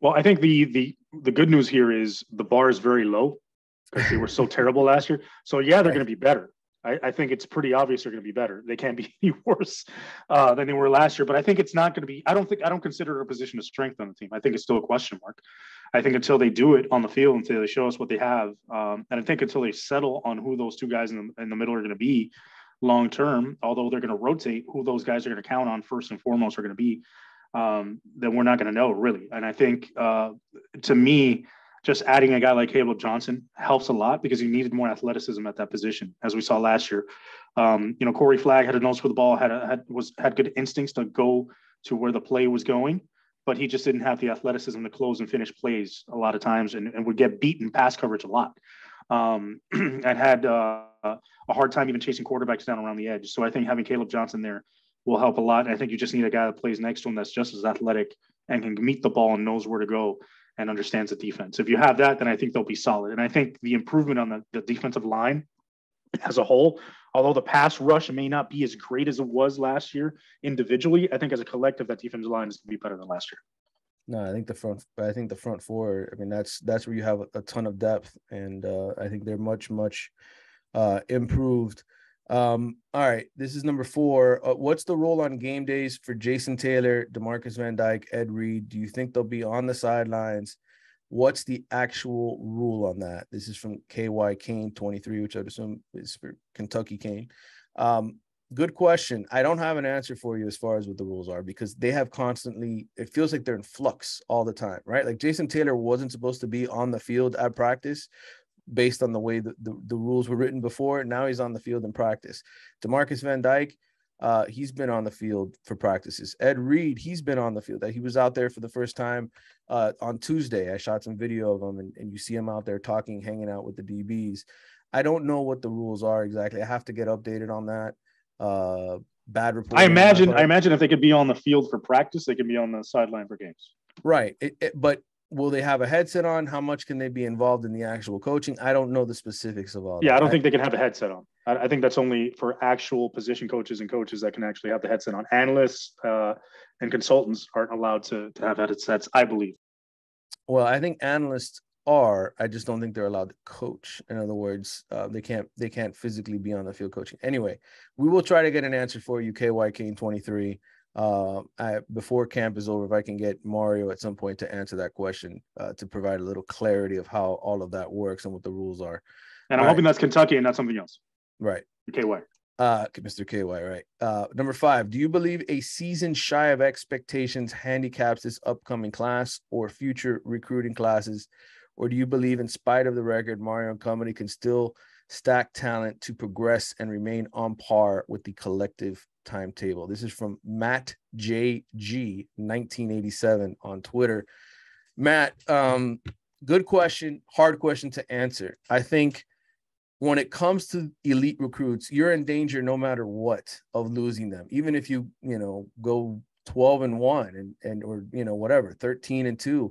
Well, I think the good news here is the bar is very low because they were so terrible last year. So yeah, they're going to be better. I think it's pretty obvious they're going to be better. They can't be any worse than they were last year. But I think it's not going to be. I don't consider it a position of strength on the team. I think it's still a question mark. I think until they do it on the field, until they show us what they have, and I think until they settle on who those two guys in the middle are going to be long term, although they're going to rotate, who those guys are going to count on first and foremost are going to be, then we're not going to know really. And I think to me, just adding a guy like Caleb Johnson helps a lot because you needed more athleticism at that position, as we saw last year. Corey Flagg had a nose for the ball, had good instincts to go to where the play was going, but he just didn't have the athleticism to close and finish plays a lot of times, and would get beaten pass coverage a lot, and had a hard time even chasing quarterbacks down around the edge. So I think having Caleb Johnson there will help a lot. And I think you just need a guy that plays next to him that's just as athletic and can meet the ball and knows where to go and understands the defense. If you have that, then I think they'll be solid. And I think the improvement on the defensive line as a whole, although the pass rush may not be as great as it was last year individually, I think as a collective, that defensive line is going to be better than last year. No, I think the front four, I mean, that's where you have a ton of depth, and I think they're much, much improved. All right, this is number 4. What's the role on game days for Jason Taylor, DeMarcus Van Dyke, Ed Reed? Do you think they'll be on the sidelines? What's the actual rule on that? This is from KY Kane 23, which I'd assume is for Kentucky Kane. Good question. I don't have an answer for you as far as what the rules are, because they have constantly, it feels like they're in flux all the time, right? Like Jason Taylor wasn't supposed to be on the field at practice based on the way the rules were written before. Now he's on the field in practice. DeMarcus Van Dyke, he's been on the field for practices. Ed Reed, he's been on the field. He was out there for the first time on Tuesday. I shot some video of him, and you see him out there talking, hanging out with the DBs. I don't know what the rules are exactly. I have to get updated on that. Bad report. I imagine if they could be on the field for practice, they could be on the sideline for games. Right. But will they have a headset on? How much can they be involved in the actual coaching? I don't know the specifics of all that. Yeah, I don't think they can have a headset on. I think that's only for actual position coaches and coaches that can actually have the headset on. Analysts and consultants aren't allowed to have headsets, I believe. Well, I think analysts are. I just don't think they're allowed to coach. In other words, they can't physically be on the field coaching. Anyway, we will try to get an answer for you, KY Kane 23. Before camp is over, if I can get Mario at some point to answer that question, to provide a little clarity of how all of that works and what the rules are. And I'm hoping that's Kentucky and not something else. Right. KY. Mr. KY, right? Number 5, do you believe a season shy of expectations handicaps this upcoming class or future recruiting classes? Or do you believe, in spite of the record, Mario and company can still stack talent to progress and remain on par with the collective timetable? This is from Matt JG 1987 on Twitter. Matt, good question, hard question to answer. I think when it comes to elite recruits, you're in danger no matter what of losing them. Even if you go 12-1 and or whatever 13-2.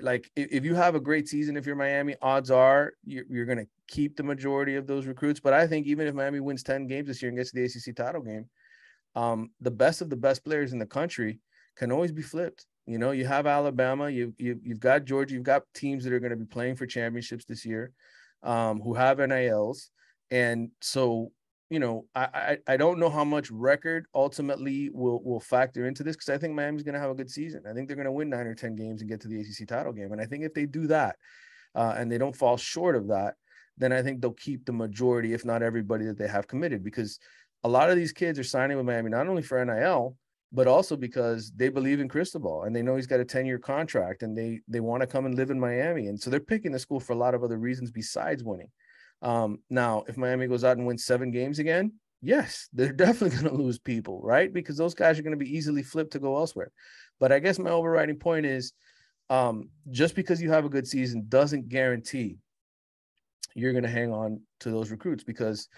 Like if you have a great season, if you're Miami, odds are you're going to keep the majority of those recruits. But I think even if Miami wins 10 games this year and gets to the ACC title game, the best of the best players in the country can always be flipped. You have Alabama, you've got Georgia, you've got teams that are going to be playing for championships this year, who have NILs. And so, I don't know how much record ultimately will factor into this, because I think Miami's going to have a good season. I think they're going to win 9 or 10 games and get to the ACC title game. And I think if they do that, and they don't fall short of that, then I think they'll keep the majority, if not everybody, that they have committed, because a lot of these kids are signing with Miami, not only for NIL, but also because they believe in Cristobal and they know he's got a 10-year contract and they want to come and live in Miami. And so they're picking the school for a lot of other reasons besides winning. Now, if Miami goes out and wins 7 games again, yes, they're definitely going to lose people, right? Because those guys are going to be easily flipped to go elsewhere. But I guess my overriding point is, just because you have a good season doesn't guarantee you're going to hang on to those recruits, because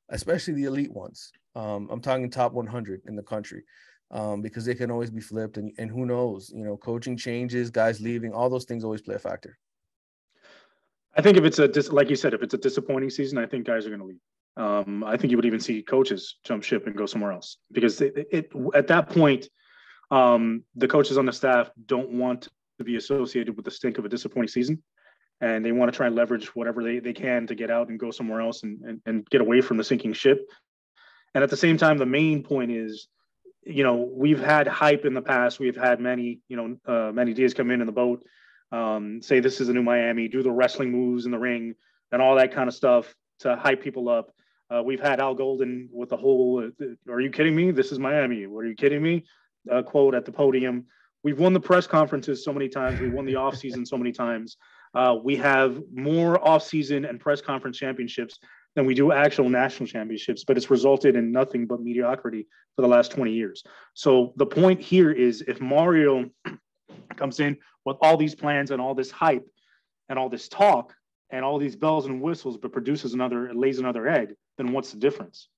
especially the elite ones, I'm talking top 100 in the country, because they can always be flipped, and who knows, coaching changes, guys leaving, all those things always play a factor. I think if it's like you said, if it's a disappointing season, I think guys are going to leave. I think you would even see coaches jump ship and go somewhere else, because at that point, the coaches on the staff don't want to be associated with the stink of a disappointing season, and they want to try and leverage whatever they can to get out and go somewhere else and get away from the sinking ship. And at the same time, the main point is, we've had hype in the past. We've had Manny Diaz come in the boat, say this is a new Miami, do the wrestling moves in the ring and all that kind of stuff to hype people up. We've had Al Golden with the whole, are you kidding me? This is Miami. Are you kidding me? Quote at the podium. We've won the press conferences so many times. We won the offseason so many times. We have more offseason and press conference championships than we do actual national championships, but it's resulted in nothing but mediocrity for the last 20 years. So the point here is, if Mario comes in with all these plans and all this hype and all this talk and all these bells and whistles, but lays another egg, then what's the difference?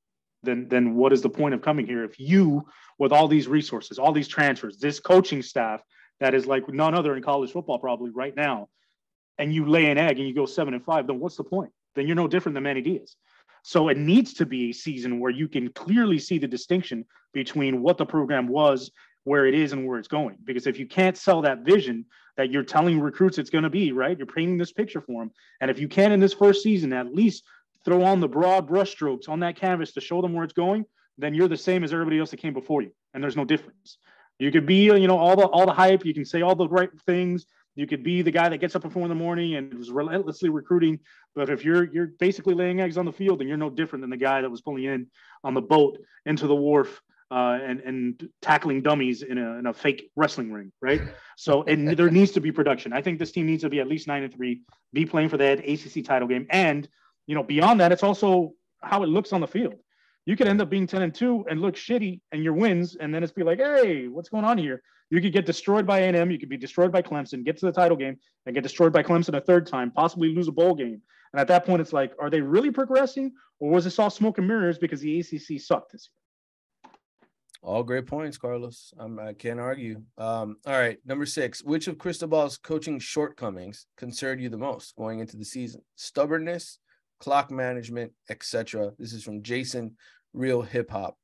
Then what is the point of coming here if you, with all these resources, all these transfers, this coaching staff that is like none other in college football probably right now, and you lay an egg and you go 7-5, then what's the point? Then you're no different than Manny Diaz. So it needs to be a season where you can clearly see the distinction between what the program was, where it is, and where it's going. Because if you can't sell that vision that you're telling recruits it's going to be, right? You're painting this picture for them. And if you can, in this first season, at least throw on the broad brushstrokes on that canvas to show them where it's going, then you're the same as everybody else that came before you. And there's no difference. You could be, all the hype. You can say all the right things. You could be the guy that gets up at 4 a.m. and is relentlessly recruiting. But if you're basically laying eggs on the field, then you're no different than the guy that was pulling in on the boat into the wharf and tackling dummies in a fake wrestling ring, right? So there needs to be production. I think this team needs to be at least 9-3, be playing for that ACC title game. And, beyond that, it's also how it looks on the field. You could end up being 10-2 and look shitty and your wins, and then it's be like, hey, what's going on here? You could get destroyed by A&M. You could be destroyed by Clemson, get to the title game, and get destroyed by Clemson a third time, possibly lose a bowl game. And at that point, it's like, are they really progressing, or was this all smoke and mirrors because the ACC sucked this year? All great points, Carlos. I can't argue. All right, number 6. Which of Cristobal's coaching shortcomings concerned you the most going into the season? Stubbornness, clock management, etc. This is from Jason, Real Hip Hop.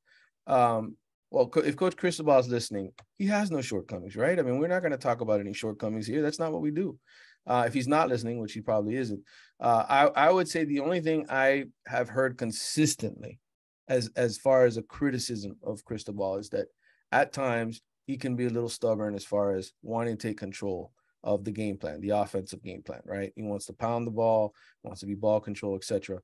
Well, if Coach Cristobal is listening, he has no shortcomings, right? I mean, we're not going to talk about any shortcomings here. That's not what we do. If he's not listening, which he probably isn't, I would say the only thing I have heard consistently as far as a criticism of Cristobal is that at times he can be a little stubborn as far as wanting to take control of the game plan, the offensive game plan, right? He wants to pound the ball, wants to be ball control, etc.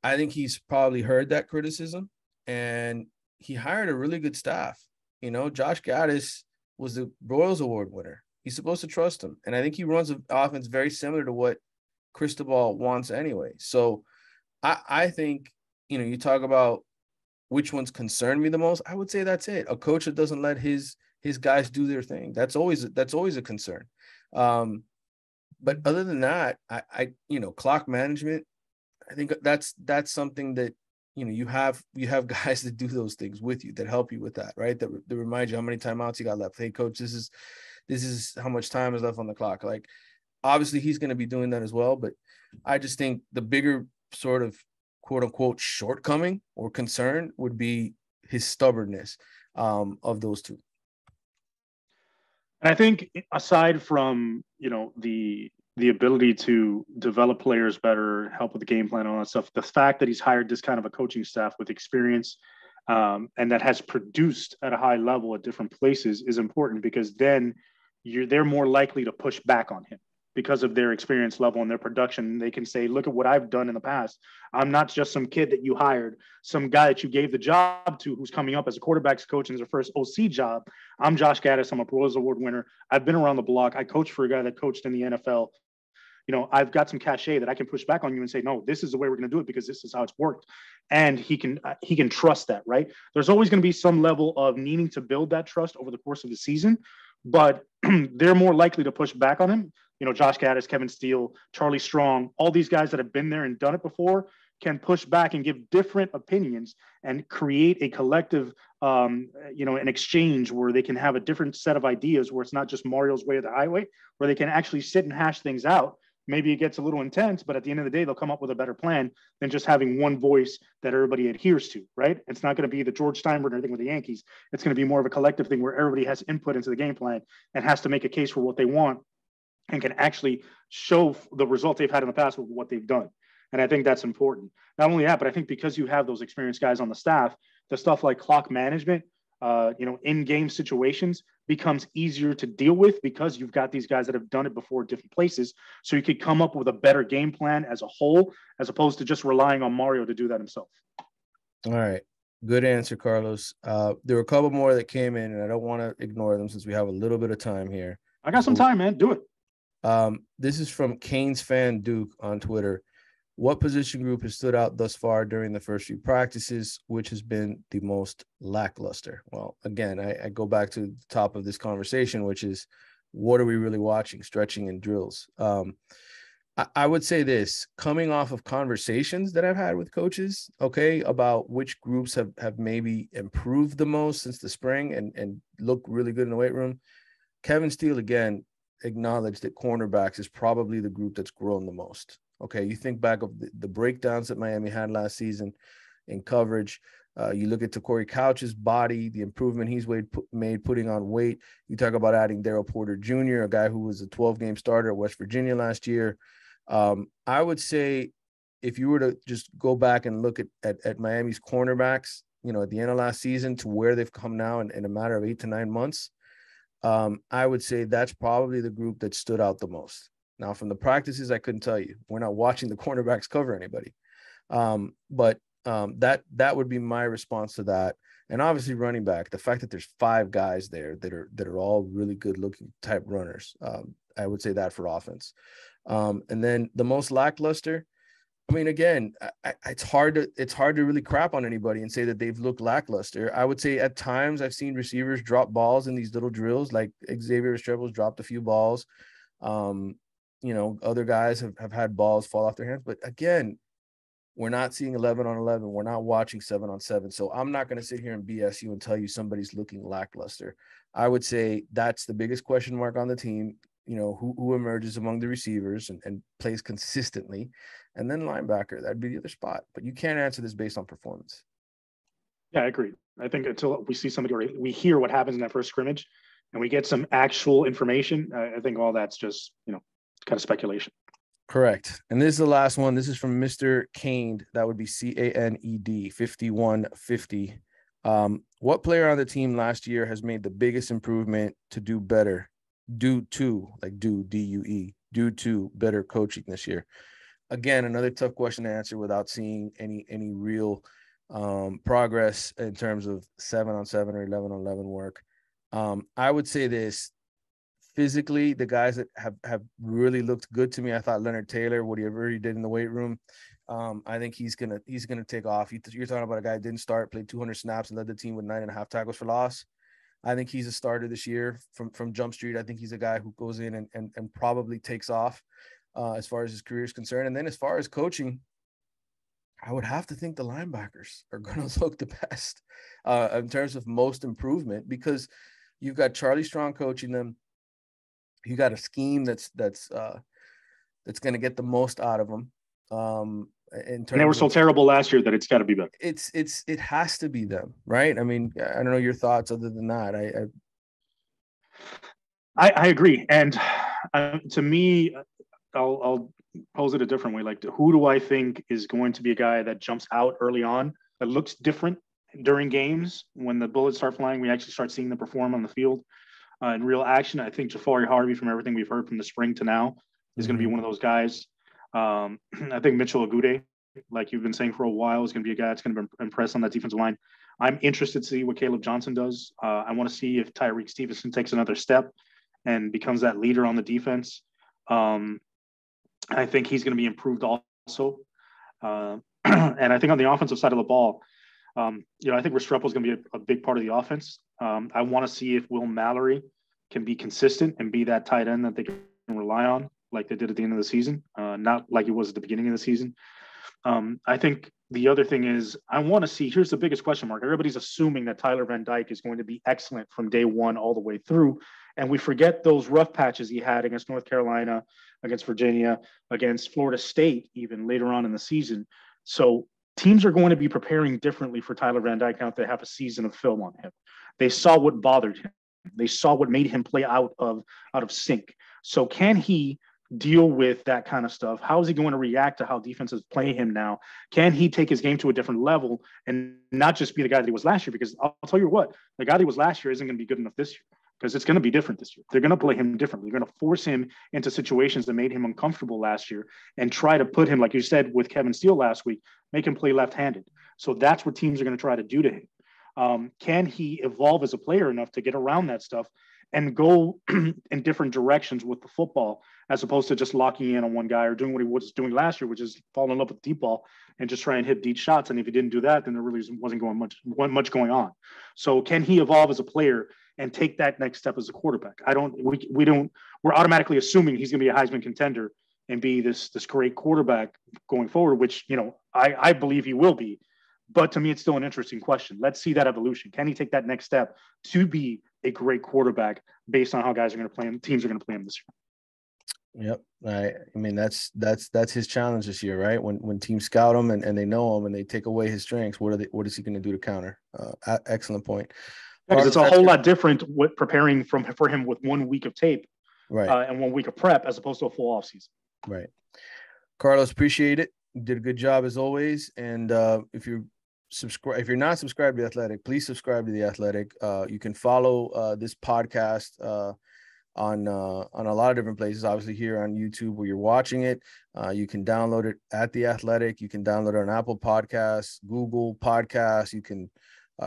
I think he's probably heard that criticism, and he hired a really good staff. You know, Josh Gaddis was the Royals Award winner. He's supposed to trust him. And I think he runs an offense very similar to what Cristobal wants anyway. So I think, you know, you talk about which ones concern me the most. I would say that's it. A coach that doesn't let his guys do their thing. That's always a concern. But other than that, I you know, clock management, I think that's something that, you know, you have guys that do those things with you, that help you with that, right? That remind you how many timeouts you got left. Hey, coach, this is how much time is left on the clock. Like, obviously he's going to be doing that as well, but I just think the bigger sort of quote unquote shortcoming or concern would be his stubbornness of those two. And I think aside from, you know, the ability to develop players better, help with the game plan, all that stuff, the fact that he's hired this kind of a coaching staff with experience and that has produced at a high level at different places is important, because then they're more likely to push back on him because of their experience level and their production. They can say, look at what I've done in the past. I'm not just some kid that you hired, some guy that you gave the job to who's coming up as a quarterbacks coach and his first OC job. I'm Josh Gaddis. I'm a Royals Award winner. I've been around the block. I coached for a guy that coached in the NFL. You know, I've got some cachet that I can push back on you and say, no, this is the way we're going to do it because this is how it's worked. And he can trust that, right? There's always going to be some level of needing to build that trust over the course of the season, but they're more likely to push back on him. You know, Josh Gaddis, Kevin Steele, Charlie Strong, all these guys that have been there and done it before can push back and give different opinions and create a collective, you know, an exchange where they can have a different set of ideas, where it's not just Mario's way or the highway, where they can actually sit and hash things out. Maybe it gets a little intense, but at the end of the day, they'll come up with a better plan than just having one voice that everybody adheres to, right? It's not going to be the George Steinbrenner thing with the Yankees. It's going to be more of a collective thing where everybody has input into the game plan and has to make a case for what they want and can actually show the result they've had in the past with what they've done. And I think that's important. Not only that, but I think because you have those experienced guys on the staff, the stuff like clock management, you know, in-game situations becomes easier to deal with because you've got these guys that have done it before at different places. So you could come up with a better game plan as a whole, as opposed to just relying on Mario to do that himself. All right. Good answer, Carlos. There were a couple more that came in, and I don't want to ignore them since we have a little bit of time here. I got some time, man. Do it. This is from Canes fan Duke on Twitter. What position group has stood out thus far during the first few practices, which has been the most lackluster? Well, again, I go back to the top of this conversation, which is, what are we really watching? Stretching and drills. I would say this, coming off of conversations that I've had with coaches, okay, about which groups have maybe improved the most since the spring and look really good in the weight room. Kevin Steele, again, acknowledged that cornerbacks is probably the group that's grown the most. Okay, you think back of the breakdowns that Miami had last season in coverage. You look at Corey Couch's body, the improvement he's made putting on weight. You talk about adding Darryl Porter Jr., a guy who was a 12-game starter at West Virginia last year. I would say if you were to just go back and look at Miami's cornerbacks, you know, at the end of last season to where they've come now in a matter of 8 to 9 months, I would say that's probably the group that stood out the most. Now, from the practices, I couldn't tell you. We're not watching the cornerbacks cover anybody. But that would be my response to that. And obviously running back, the fact that there's 5 guys there that are all really good looking type runners. I would say that for offense. And then the most lackluster, I mean, again, it's hard to really crap on anybody and say that they've looked lackluster. I would say at times I've seen receivers drop balls in these little drills, like Xavier Restrepo's dropped a few balls. You know, other guys have had balls fall off their hands. But again, we're not seeing 11 on 11. We're not watching 7 on 7. So I'm not going to sit here and BS you and tell you somebody's looking lackluster. I would say that's the biggest question mark on the team. You know, who emerges among the receivers and plays consistently. And then linebacker, that'd be the other spot. But you can't answer this based on performance. Yeah, I agree. I think until we see somebody or we hear what happens in that first scrimmage and we get some actual information, I think all that's just, you know, kind of speculation. Correct. And this is the last one. This is from Mr. Caned. That would be CANED 5150. What player on the team last year has made the biggest improvement to do better? Due to better coaching this year? again, another tough question to answer without seeing any real progress in terms of 7-on-7 or 11-on-11 work. I would say this: physically, the guys that have really looked good to me. I thought Leonard Taylor, whatever he did in the weight room, I think he's gonna take off. You're talking about a guy who didn't start, played 200 snaps, and led the team with 9.5 tackles for loss. I think he's a starter this year from Jump Street. I think he's a guy who goes in and probably takes off as far as his career is concerned. And then as far as coaching, I would have to think the linebackers are going to look the best in terms of most improvement, because you've got Charlie Strong coaching them. You got a scheme that's going to get the most out of them. And they were so terrible last year that it's got to be better. It has to be them, right? I mean, I don't know your thoughts other than that. I agree, and to me, I'll pose it a different way. Like, who do I think is going to be a guy that jumps out early on, that looks different during games when the bullets start flying? We actually start seeing them perform on the field in real action. I think Jafari Harvey, from everything we've heard from the spring to now, is going to be one of those guys. I think Mitchell Agude, like you've been saying for a while, is going to be a guy that's going to impress on that defensive line. I'm interested to see what Caleb Johnson does. I want to see if Tyreek Stevenson takes another step and becomes that leader on the defense. I think he's going to be improved also. And I think on the offensive side of the ball, I think Restrepo is going to be a big part of the offense. I want to see if Will Mallory can be consistent and be that tight end that they can rely on, like they did at the end of the season, not like it was at the beginning of the season. I think the other thing is, I want to see, here's the biggest question mark. Everybody's assuming that Tyler Van Dyke is going to be excellent from day one all the way through. And we forget those rough patches he had against North Carolina, against Virginia, against Florida State, even later on in the season. So teams are going to be preparing differently for Tyler Van Dyke now that they have a season of film on him. They saw what bothered him. They saw what made him play out of sync. So can he deal with that kind of stuff? How is he going to react to how defenses play him now? Can he take his game to a different level and not just be the guy that he was last year? Because I'll tell you what, the guy that he was last year isn't going to be good enough this year, because it's going to be different this year. They're going to play him differently. They're going to force him into situations that made him uncomfortable last year and try to put him, like you said, with Kevin Steele last week, make him play left-handed. So that's what teams are going to try to do to him. Can he evolve as a player enough to get around that stuff and go in different directions with the football, as opposed to just locking in on one guy or doing what he was doing last year, which is falling in love with the deep ball and just try and hit deep shots. And if he didn't do that, then there really wasn't much going on. So can he evolve as a player and take that next step as a quarterback? We're automatically assuming he's going to be a Heisman contender and be this great quarterback going forward, which, I believe he will be. But to me, it's still an interesting question. Let's see that evolution. Can he take that next step to be a great quarterback based on how guys are going to play him, teams are going to play him this year? Yep. I mean, that's his challenge this year, right? When teams scout him and they know him and they take away his strengths, what is he going to do to counter? Excellent point. Because it's a whole lot different with preparing for him with 1 week of tape, right, and 1 week of prep as opposed to a full offseason. Right. Carlos, appreciate it. You did a good job as always. And if you're not subscribed to The Athletic, please subscribe to The Athletic. You can follow this podcast on a lot of different places. Obviously here on YouTube where you're watching it. You can download it at The Athletic. You can download it on Apple Podcasts, Google Podcasts. You can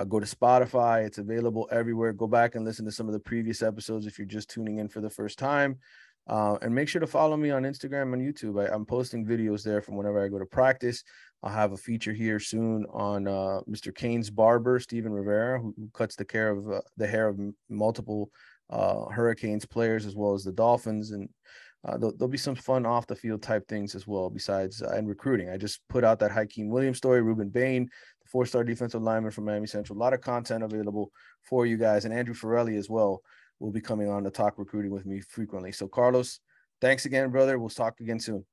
go to Spotify. It's available everywhere. Go back and listen to some of the previous episodes if you're just tuning in for the first time. And make sure to follow me on Instagram and YouTube. I'm posting videos there from whenever I go to practice. I'll have a feature here soon on Mr. Kane's barber, Steven Rivera, who cuts the hair of multiple Hurricanes players as well as the Dolphins. And there'll be some fun off the field type things as well, besides and recruiting. I just put out that Hakeem Williams story, Ruben Bain, the 4-star defensive lineman from Miami Central. A lot of content available for you guys, and Andrew Farrelly as well will be coming on to talk recruiting with me frequently. So Carlos, thanks again, brother. We'll talk again soon.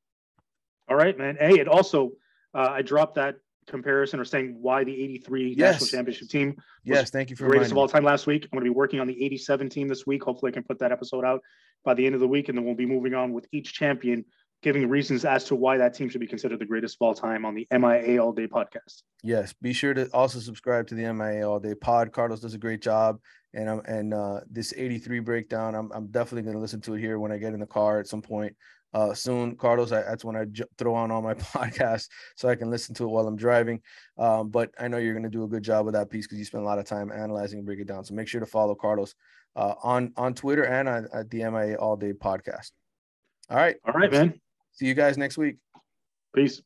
All right, man. Hey, it also, I dropped that comparison or saying why the 83 national championship team was thank you for greatest of all time last week. I'm going to be working on the 87 team this week. Hopefully I can put that episode out by the end of the week, and then we'll be moving on with each champion, giving reasons as to why that team should be considered the greatest of all time on the MIA All Day podcast. Yes, be sure to also subscribe to the MIA All Day pod. Carlos does a great job, and this 83 breakdown, I'm definitely going to listen to it here when I get in the car at some point soon. Carlos, that's when I throw on all my podcasts so I can listen to it while I'm driving. But I know you're going to do a good job with that piece because you spend a lot of time analyzing and break it down. So make sure to follow Carlos on Twitter and at the MIA All Day podcast. All right. All right, man. See you guys next week. Peace.